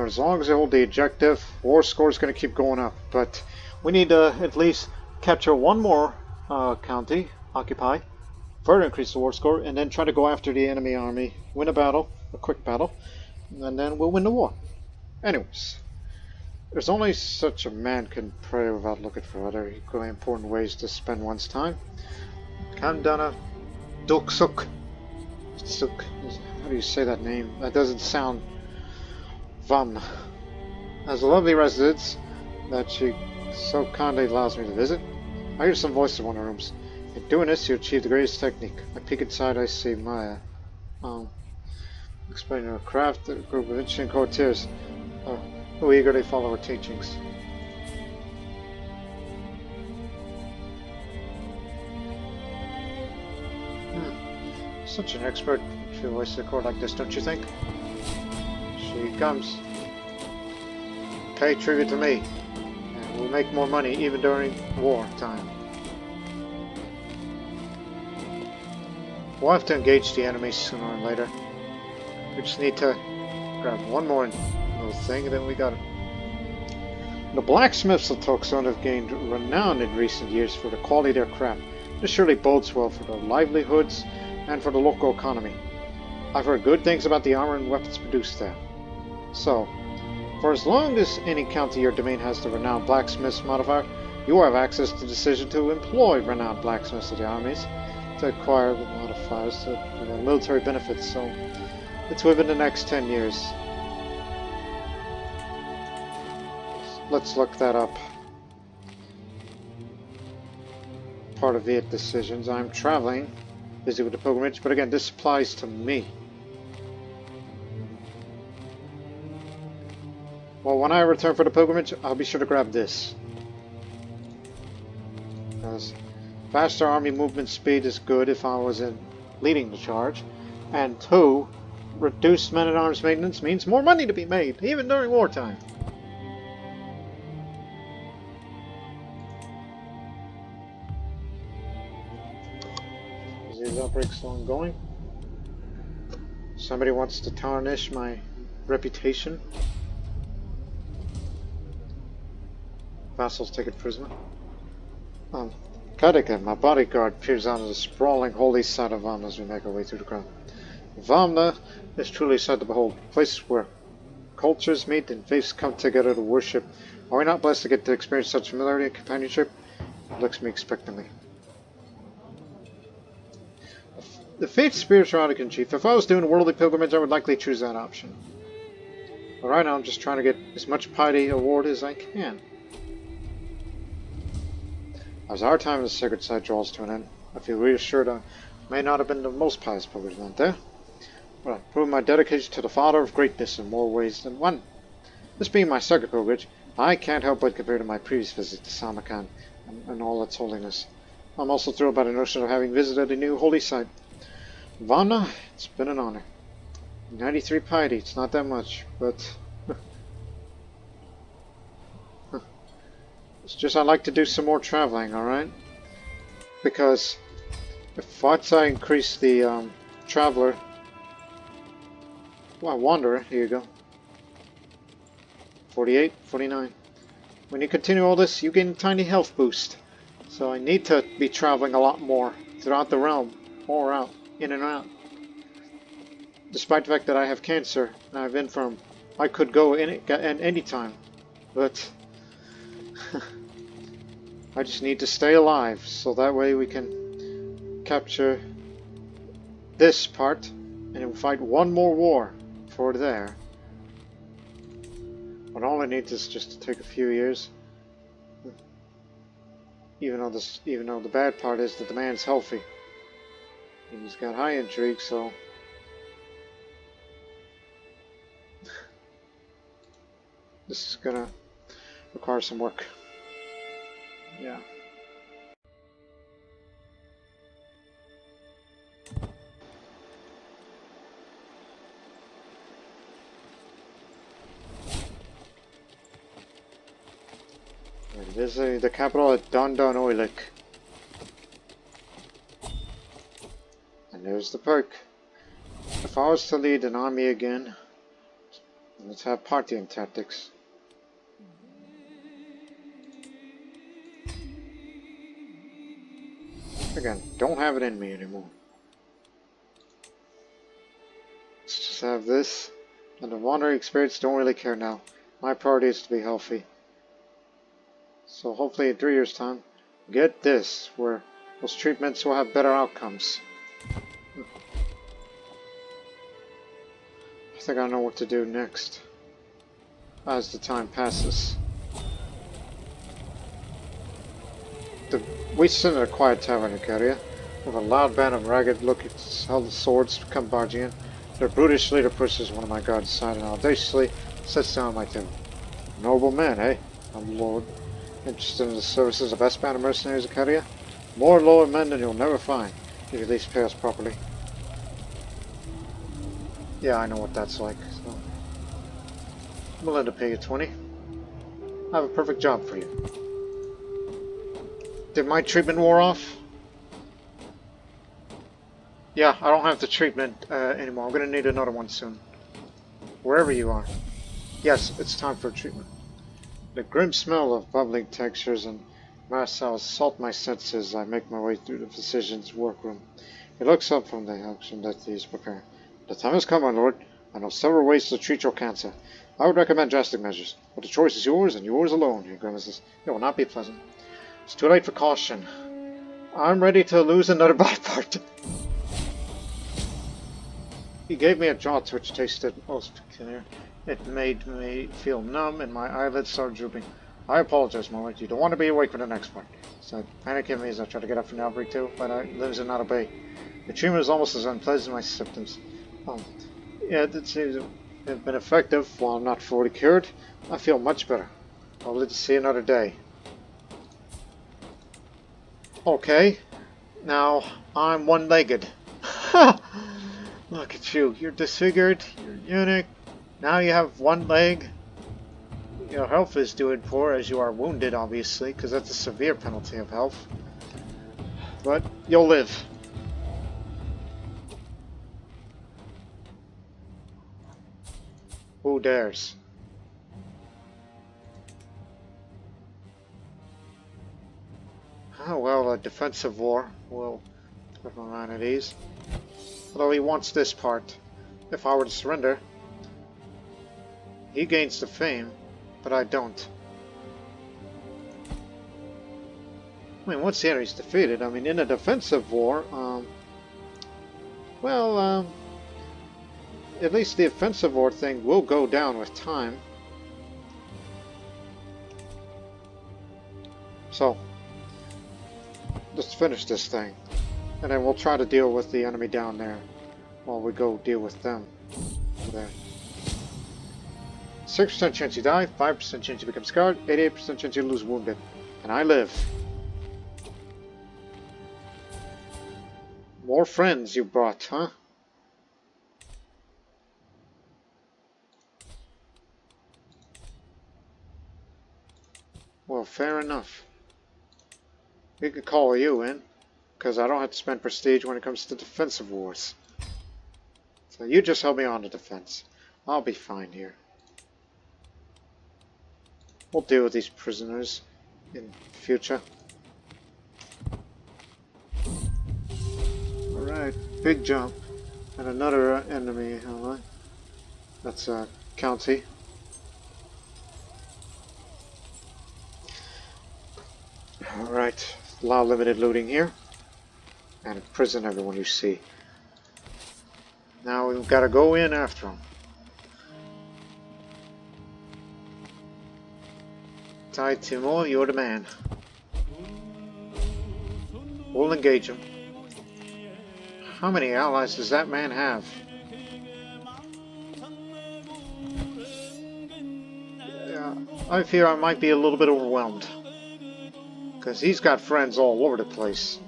As long as they hold the objective, war score is going to keep going up. But we need to at least capture one more county, occupy, further increase the war score, and then try to go after the enemy army, win a battle, a quick battle, and then we'll win the war. Anyways, There's only such a man can pray without looking for other equally important ways to spend one's time. Kandana Duksuk. Suk. How do you say that name? That doesn't sound Vam. Has a lovely residence that she so kindly allows me to visit. I hear some voice in one of the rooms. In doing this, you achieve the greatest technique. I peek inside, I see Maya. Explaining her craft, a group of ancient courtiers who eagerly follow her teachings. Such an expert to voice a court like this, don't you think? She comes. Pay tribute to me, and we'll make more money even during war time. We'll have to engage the enemy sooner or later. We just need to grab one more little thing, and then we got it. The blacksmiths of Toxon have gained renown in recent years for the quality of their craft. This surely bodes well for their livelihoods and for the local economy. I've heard good things about the armor and weapons produced there. So, for as long as any county your domain has the renowned blacksmiths modifier, you will have access to the decision to employ renowned blacksmiths of the armies to acquire the modifiers for their military benefits, so it's within the next 10 years. Let's look that up. Part of VIET decisions. I'm traveling, busy with the pilgrimage, but again, this applies to me. Well, when I return for the pilgrimage, I'll be sure to grab this. Because faster army movement speed is good if I was leading the charge. And 2, reduced men-at-arms maintenance means more money to be made, even during wartime. Is these outbreaks still ongoing? Somebody wants to tarnish my reputation. Vassals taken prisoner. Kadika, my bodyguard, peers out of the sprawling holy site of Vamna as we make our way through the crowd. Vamna is truly a sight to behold, a place where cultures meet and faiths come together to worship. Are we not blessed to get to experience such familiarity and companionship? He looks at me expectantly. The faith spirituality in chief. If I was doing a worldly pilgrimage, I would likely choose that option. But right now, I'm just trying to get as much piety award as I can. As our time in the sacred site draws to an end, I feel reassured I may not have been the most pious pilgrim out there, but I prove my dedication to the Father of Greatness in more ways than one. This being my second pilgrimage, I can't help but compare to my previous visit to Samarkand and all its holiness. I'm also thrilled by the notion of having visited a new holy site. Vamna, it's been an honor. 93 piety, it's not that much, but it's just I'd like to do some more traveling, alright? Because if once I increase the traveler, well, wanderer, here you go. 48, 49. When you continue all this, you gain a tiny health boost. So I need to be traveling a lot more throughout the realm, or out, in and out. Despite the fact that I have cancer and I've infirm, I could go at any time, but I just need to stay alive, so that way we can capture this part and then fight one more war for there. But all I need is just to take a few years. Even though the bad part is that the man's healthy. And he's got high intrigue, so this is gonna require some work. Yeah. This is the capital at Dondon Oilik. And there's the perk. If I was to lead an army again, let's have partying tactics. Again, don't have it in me anymore. Let's just have this. And the wandering spirits don't really care now. My priority is to be healthy. So hopefully in 3 years' time, get this, where those treatments will have better outcomes. I think I know what to do next, as the time passes. We sit in a quiet tavern area, with a loud band of ragged-looking swords come barging in. Their brutish leader pushes one of my guards aside and audaciously sits down at my table. Noble man, eh? I'm lord. Interested in the services of S-bound mercenaries, Acadia? More lower men than you'll never find, if you at least pay us properly. Yeah, I know what that's like, so... I'm willing to pay you 20. I have a perfect job for you. Did my treatment wear off? Yeah, I don't have the treatment anymore. I'm gonna need another one soon. Wherever you are. Yes, it's time for treatment. The grim smell of bubbling textures and marcel assault my senses as I make my way through the physician's workroom. He looks up from the action that he is preparing. The time has come, my lord. I know several ways to treat your cancer. I would recommend drastic measures, but the choice is yours and yours alone, he grimaces. It will not be pleasant. It's too late for caution. I'm ready to lose another body part. He gave me a jaw which tasted most peculiar. It made me feel numb and my eyelids started drooping. I apologize, my lord. You don't want to be awake for the next part. So panic hit me as I tried to get up from the Albury too, but I lives and not obey. The treatment was almost as unpleasant as my symptoms. Yeah, it seems to have been effective. While I'm not fully cured, I feel much better. I'll live to see another day. Okay, now I'm one-legged. Look at you. You're disfigured. You're eunuch. Now you have one leg. Your health is doing poor as you are wounded, obviously, because that's a severe penalty of health. But you'll live. Who dares? Oh well, a defensive war will put my mind at ease. Although he wants this part. If I were to surrender, he gains the fame, but I don't. I mean, once the enemy's defeated, I mean, in a defensive war, at least the offensive war thing will go down with time. So, let's finish this thing. And then we'll try to deal with the enemy down there while we go deal with them. There. 6% chance you die, 5% chance you become scarred, 88% chance you lose wounded. And I live. More friends you brought, huh? Well, fair enough. We could call you in, because I don't have to spend prestige when it comes to defensive wars. So you just help me on the defense. I'll be fine here. We'll deal with these prisoners in future. Alright, big jump. And another enemy, alright. That's a county. Alright, allow limited looting here. And imprison everyone you see. Now we've got to go in after them. Tai Timor, you're the man. We'll engage him. How many allies does that man have? Yeah, I fear I might be a little bit overwhelmed. Because he's got friends all over the place.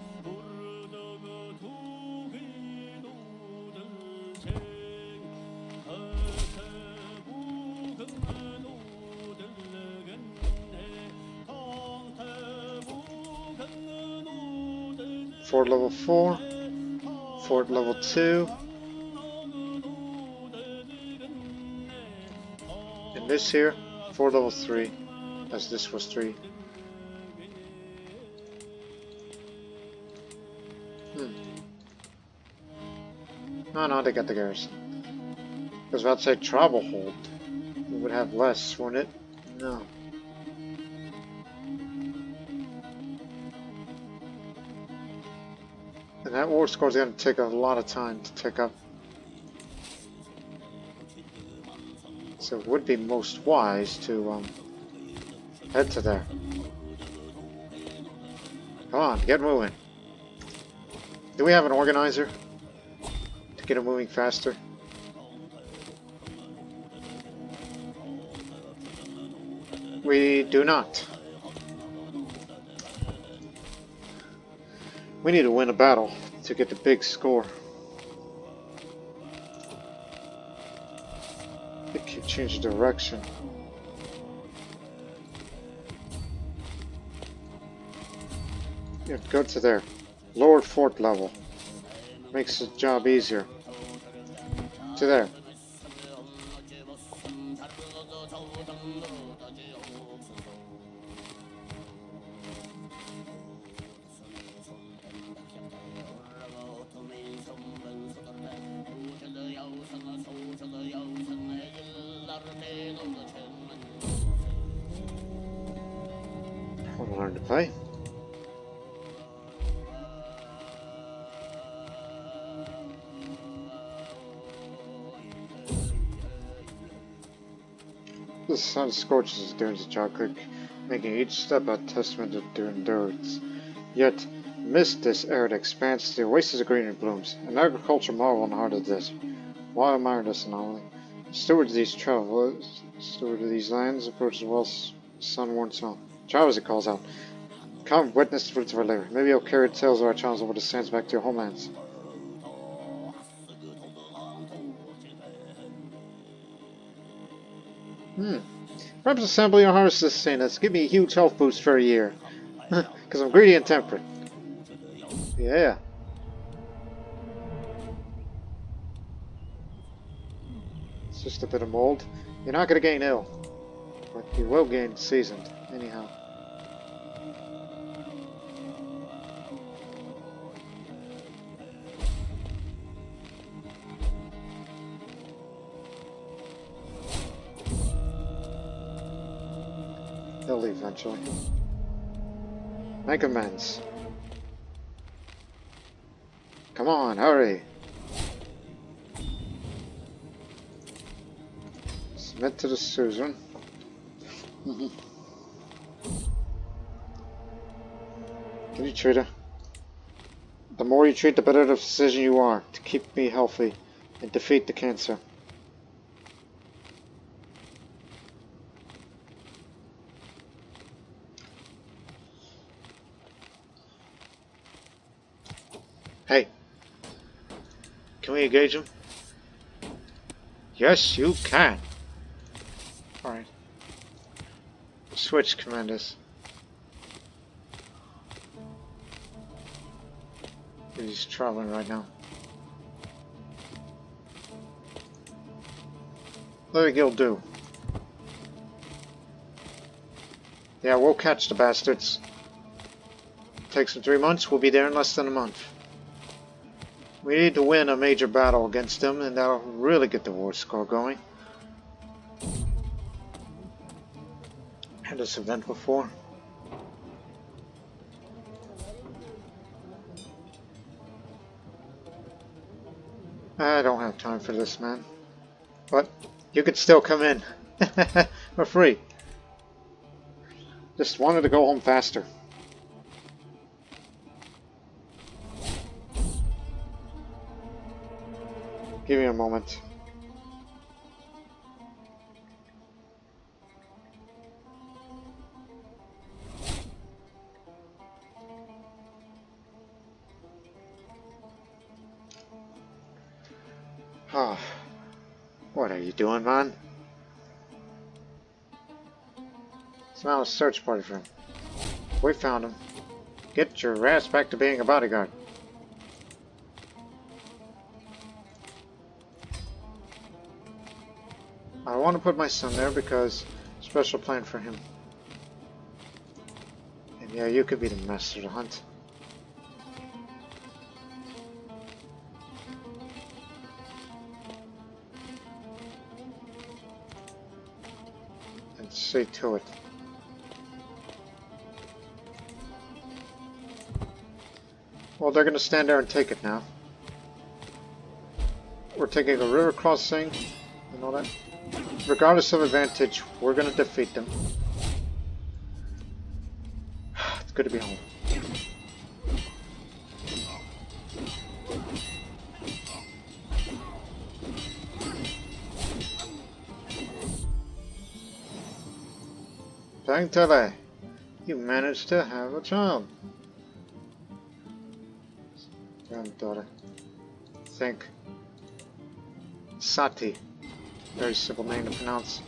Fort level 4, Fort level 2, and this here, Fort level 3, as this was 3. Oh no, they got the garrison. I was about to say travel hold. We would have less, wouldn't it? No. And that war score is going to take a lot of time to tick up. So it would be most wise to head to there. Come on, get moving. Do we have an organizer to get it moving faster? We do not. We need to win a battle to get the big score. It can change direction. Yeah, go to there. Lower fort level. Makes the job easier. To there. I'll learn to play. The sun scorches during the job click, making each step a testament to their endurance. Yet, amidst this arid expanse, the oasis of greenery blooms, an agriculture marvel in the heart of the desert. Why admire this anomaly? Steward of these travelers, steward of these lands, approaches well sun-worn snow. Travelers, he calls out. Come, witness the fruits of our labor. Maybe you'll carry the tales of our travels over the sands back to your homelands. Perhaps assembly or harvest this sustenance. Give me a huge health boost for a year. Because I'm greedy and temperate. Yeah. It's just a bit of mold. You're not going to gain ill. But you will gain seasoned, anyhow. They'll leave eventually. Make amends. Come on, hurry. Submit to the Susan. Can you treat her? The more you treat, the better the physician you are to keep me healthy and defeat the cancer. Hey, can we engage him? Yes, you can. Alright. Switch commanders. He's traveling right now. What think he'll do? Yeah, we'll catch the bastards. Takes them 3 months, we'll be there in less than a month. We need to win a major battle against them, and that'll really get the war score going. Had this event before. I don't have time for this, man. But you could still come in. For free. Just wanted to go home faster. Give me a moment. Ah, what are you doing, man? Smell a search party for him. We found him. Get your ass back to being a bodyguard. I want to put my son there because special plan for him. And yeah, you could be the master of the hunt. See to it. Well, they're gonna stand there and take it now. We're taking a river crossing and all that. Regardless of advantage, we're gonna defeat them. It's good to be home. Thankfully, you managed to have a child. Granddaughter. Think. Sati. Very simple name to pronounce.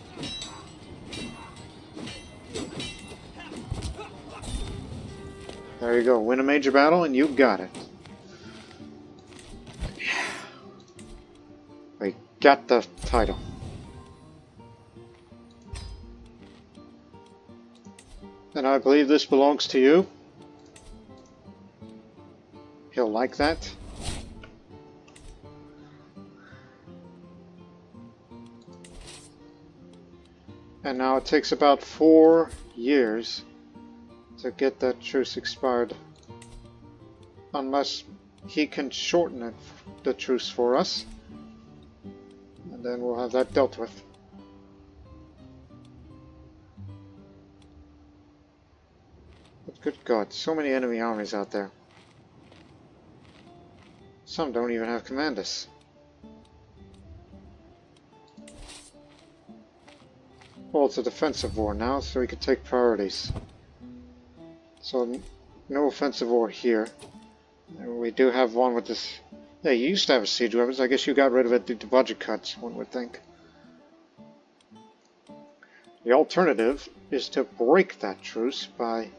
There you go. Win a major battle and you got it. We got the title. And I believe this belongs to you. He'll like that. And now it takes about 4 years to get that truce expired. Unless he can shorten it, the truce for us. And then we'll have that dealt with. But good God, so many enemy armies out there. Some don't even have commanders. Well, it's a defensive war now, so we can take priorities. So, no offensive war here. We do have one with this... Yeah, you used to have a siege weapons. I guess you got rid of it due to budget cuts, one would think. The alternative is to break that truce by...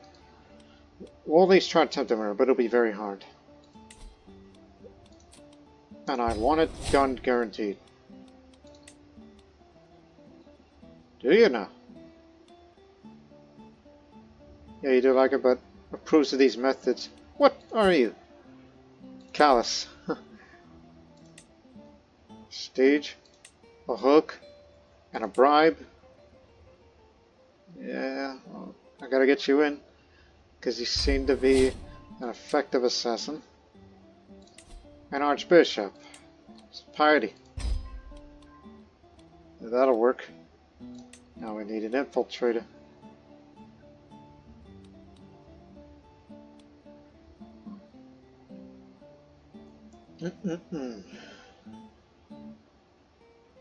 We'll at least try to attempt it, but it'll be very hard. And I want it done guaranteed. Do you now? Yeah, you do like it, but approves of these methods. What are you? Callous. Stage, a hook, and a bribe. Yeah, well, I gotta get you in, because you seem to be an effective assassin. An archbishop. It's Piety. That'll work. Now we need an infiltrator.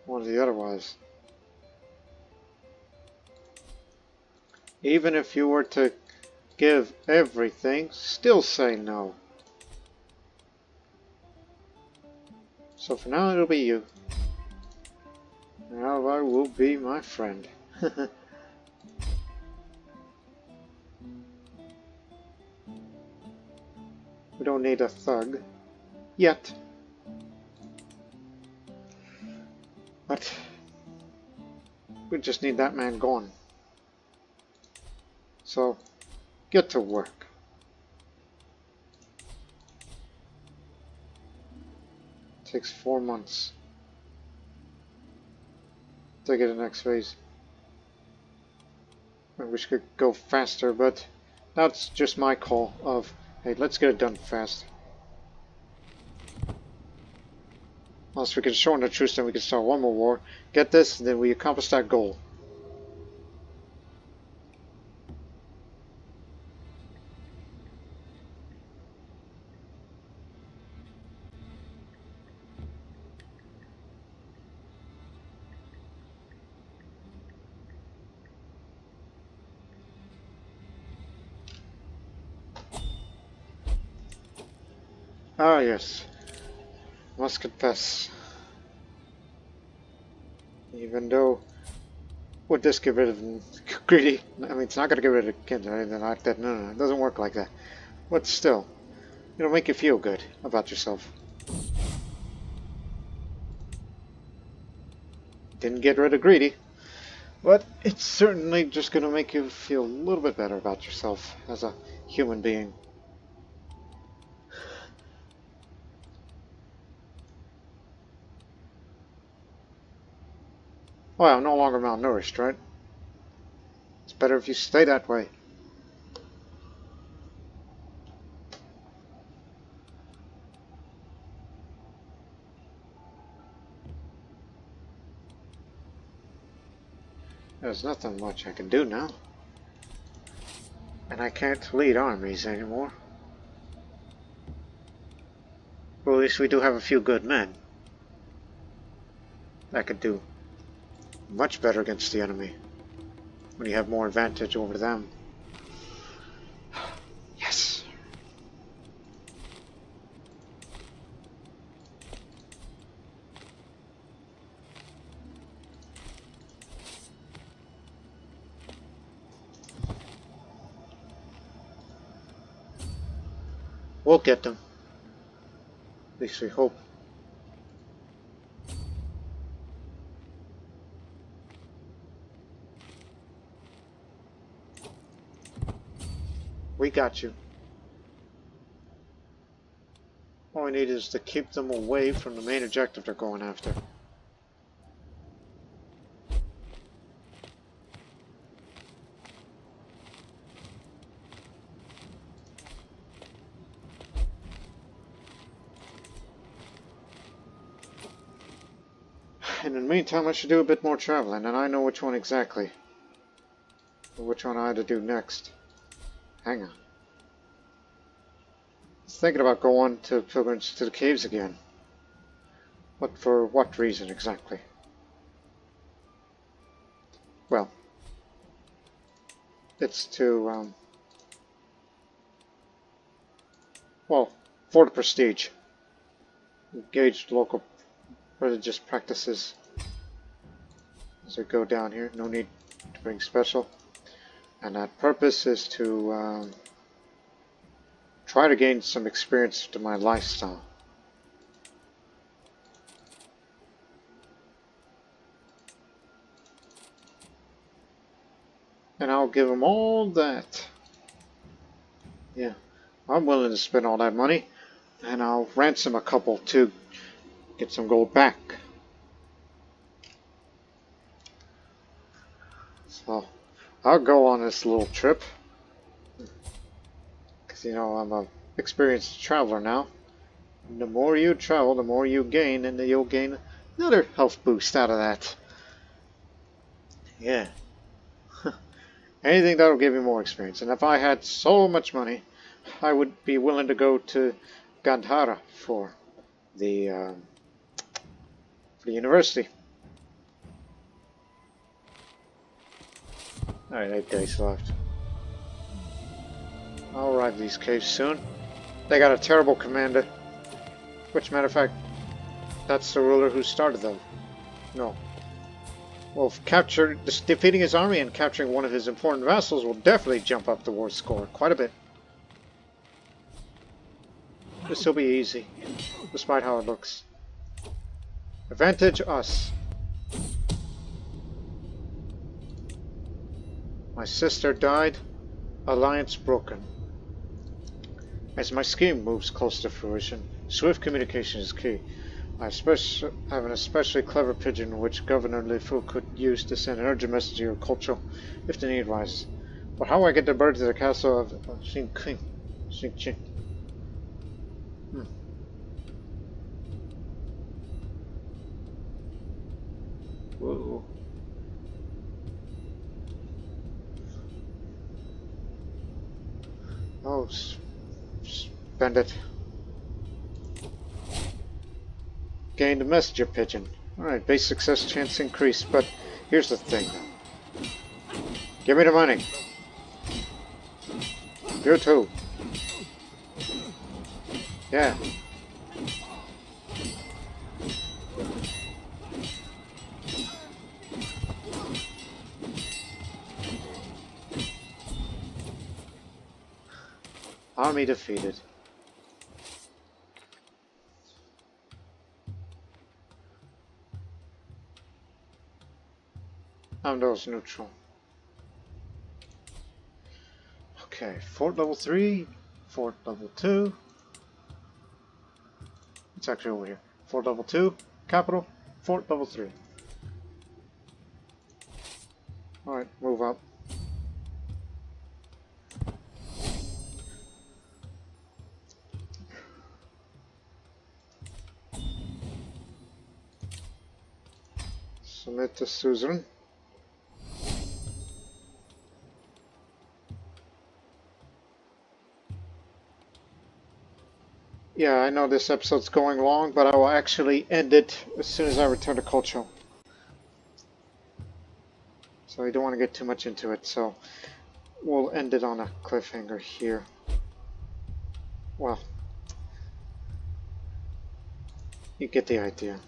One of the other wives. Even if you were to give everything, still say no. So for now it'll be you. Now I will be my friend. We don't need a thug. Yet. But we just need that man gone. So get to work. Takes 4 months to get the next phase. I wish we could go faster, but that's just my call of, hey, let's get it done fast. Once we can shorten the truce, then we can start one more war. Get this, and then we accomplish that goal. Ah, yes. Must confess. Even though, would this get rid of greedy? I mean, it's not going to get rid of kids or anything like that. No, it doesn't work like that. But still, it'll make you feel good about yourself. Didn't get rid of greedy, but it's certainly just going to make you feel a little bit better about yourself as a human being. Well, I'm no longer malnourished, right? better if you stay that way. There's nothing much I can do now. And I can't lead armies anymore. Well, at least we do have a few good men. That could do much better against the enemy. When you have more advantage over them. Yes! We'll get them. At least we hope. We got you. All we need is to keep them away from the main objective they're going after. And in the meantime, I should do a bit more traveling, and I know which one exactly. Or which one I had to do next. Hang on. I was thinking about going to pilgrimage to the caves again. But for what reason exactly? Well, it's to, well, for the prestige. Engage local religious practices as we go down here. No need to bring special. And that purpose is to try to gain some experience to my lifestyle. And I'll give them all that. Yeah, I'm willing to spend all that money. And I'll ransom a couple to get some gold back. So I'll go on this little trip. Because, you know, I'm an experienced traveler now. And the more you travel, the more you gain, and you'll gain another health boost out of that. Yeah. Anything that'll give you more experience. And if I had so much money, I would be willing to go to Gandhara for the university. Alright, 8 days left. I'll arrive at these caves soon. They got a terrible commander. Which, matter of fact, that's the ruler who started them. No. Well, defeating his army and capturing one of his important vassals will definitely jump up the war score quite a bit. This will be easy, despite how it looks. Advantage us. My sister died. Alliance broken. As my scheme moves close to fruition, swift communication is key. I have an especially clever pigeon which Governor Lulu could use to send an urgent message to your culture if the need arises. But how do I get the bird to the castle of Xingqing? Whoa. Oh, spend it. Gain the messenger pigeon. Alright, base success chance increased, but here's the thing. Give me the money. You too. Yeah. Army defeated. Amdo's neutral. Okay, fort level 3, fort level 2. It's actually over here. Fort level 2, capital, fort level 3. Alright, move up. Submit to Suzerain. Yeah, I know this episode's going long, but I will actually end it as soon as I return to Culture. So I don't want to get too much into it, so we'll end it on a cliffhanger here. Well, you get the idea.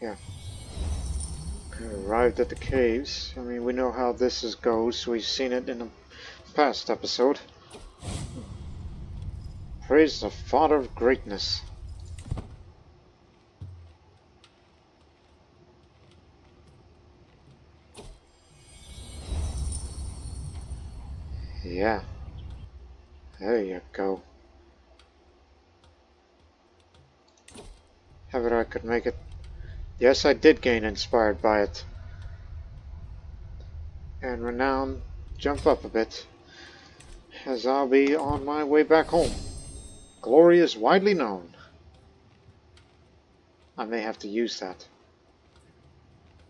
Yeah. Arrived at the caves. I mean, we know how this goes. We've seen it in the past episode. Praise the Father of Greatness. Yeah. There you go. Have it I could make it. Yes, I did gain inspired by it. And renown, jump up a bit, as I'll be on my way back home. Glory is widely known. I may have to use that.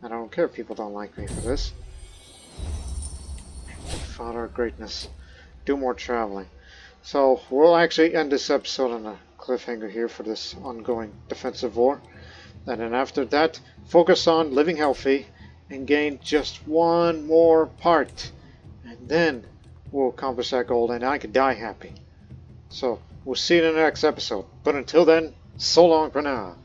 I don't care if people don't like me for this. Father of Greatness. Do more traveling. So we'll actually end this episode on a cliffhanger here for this ongoing defensive war. And then after that, focus on living healthy and gain just one more part. And then we'll accomplish that goal and I can die happy. So we'll see you in the next episode. But until then, so long for now.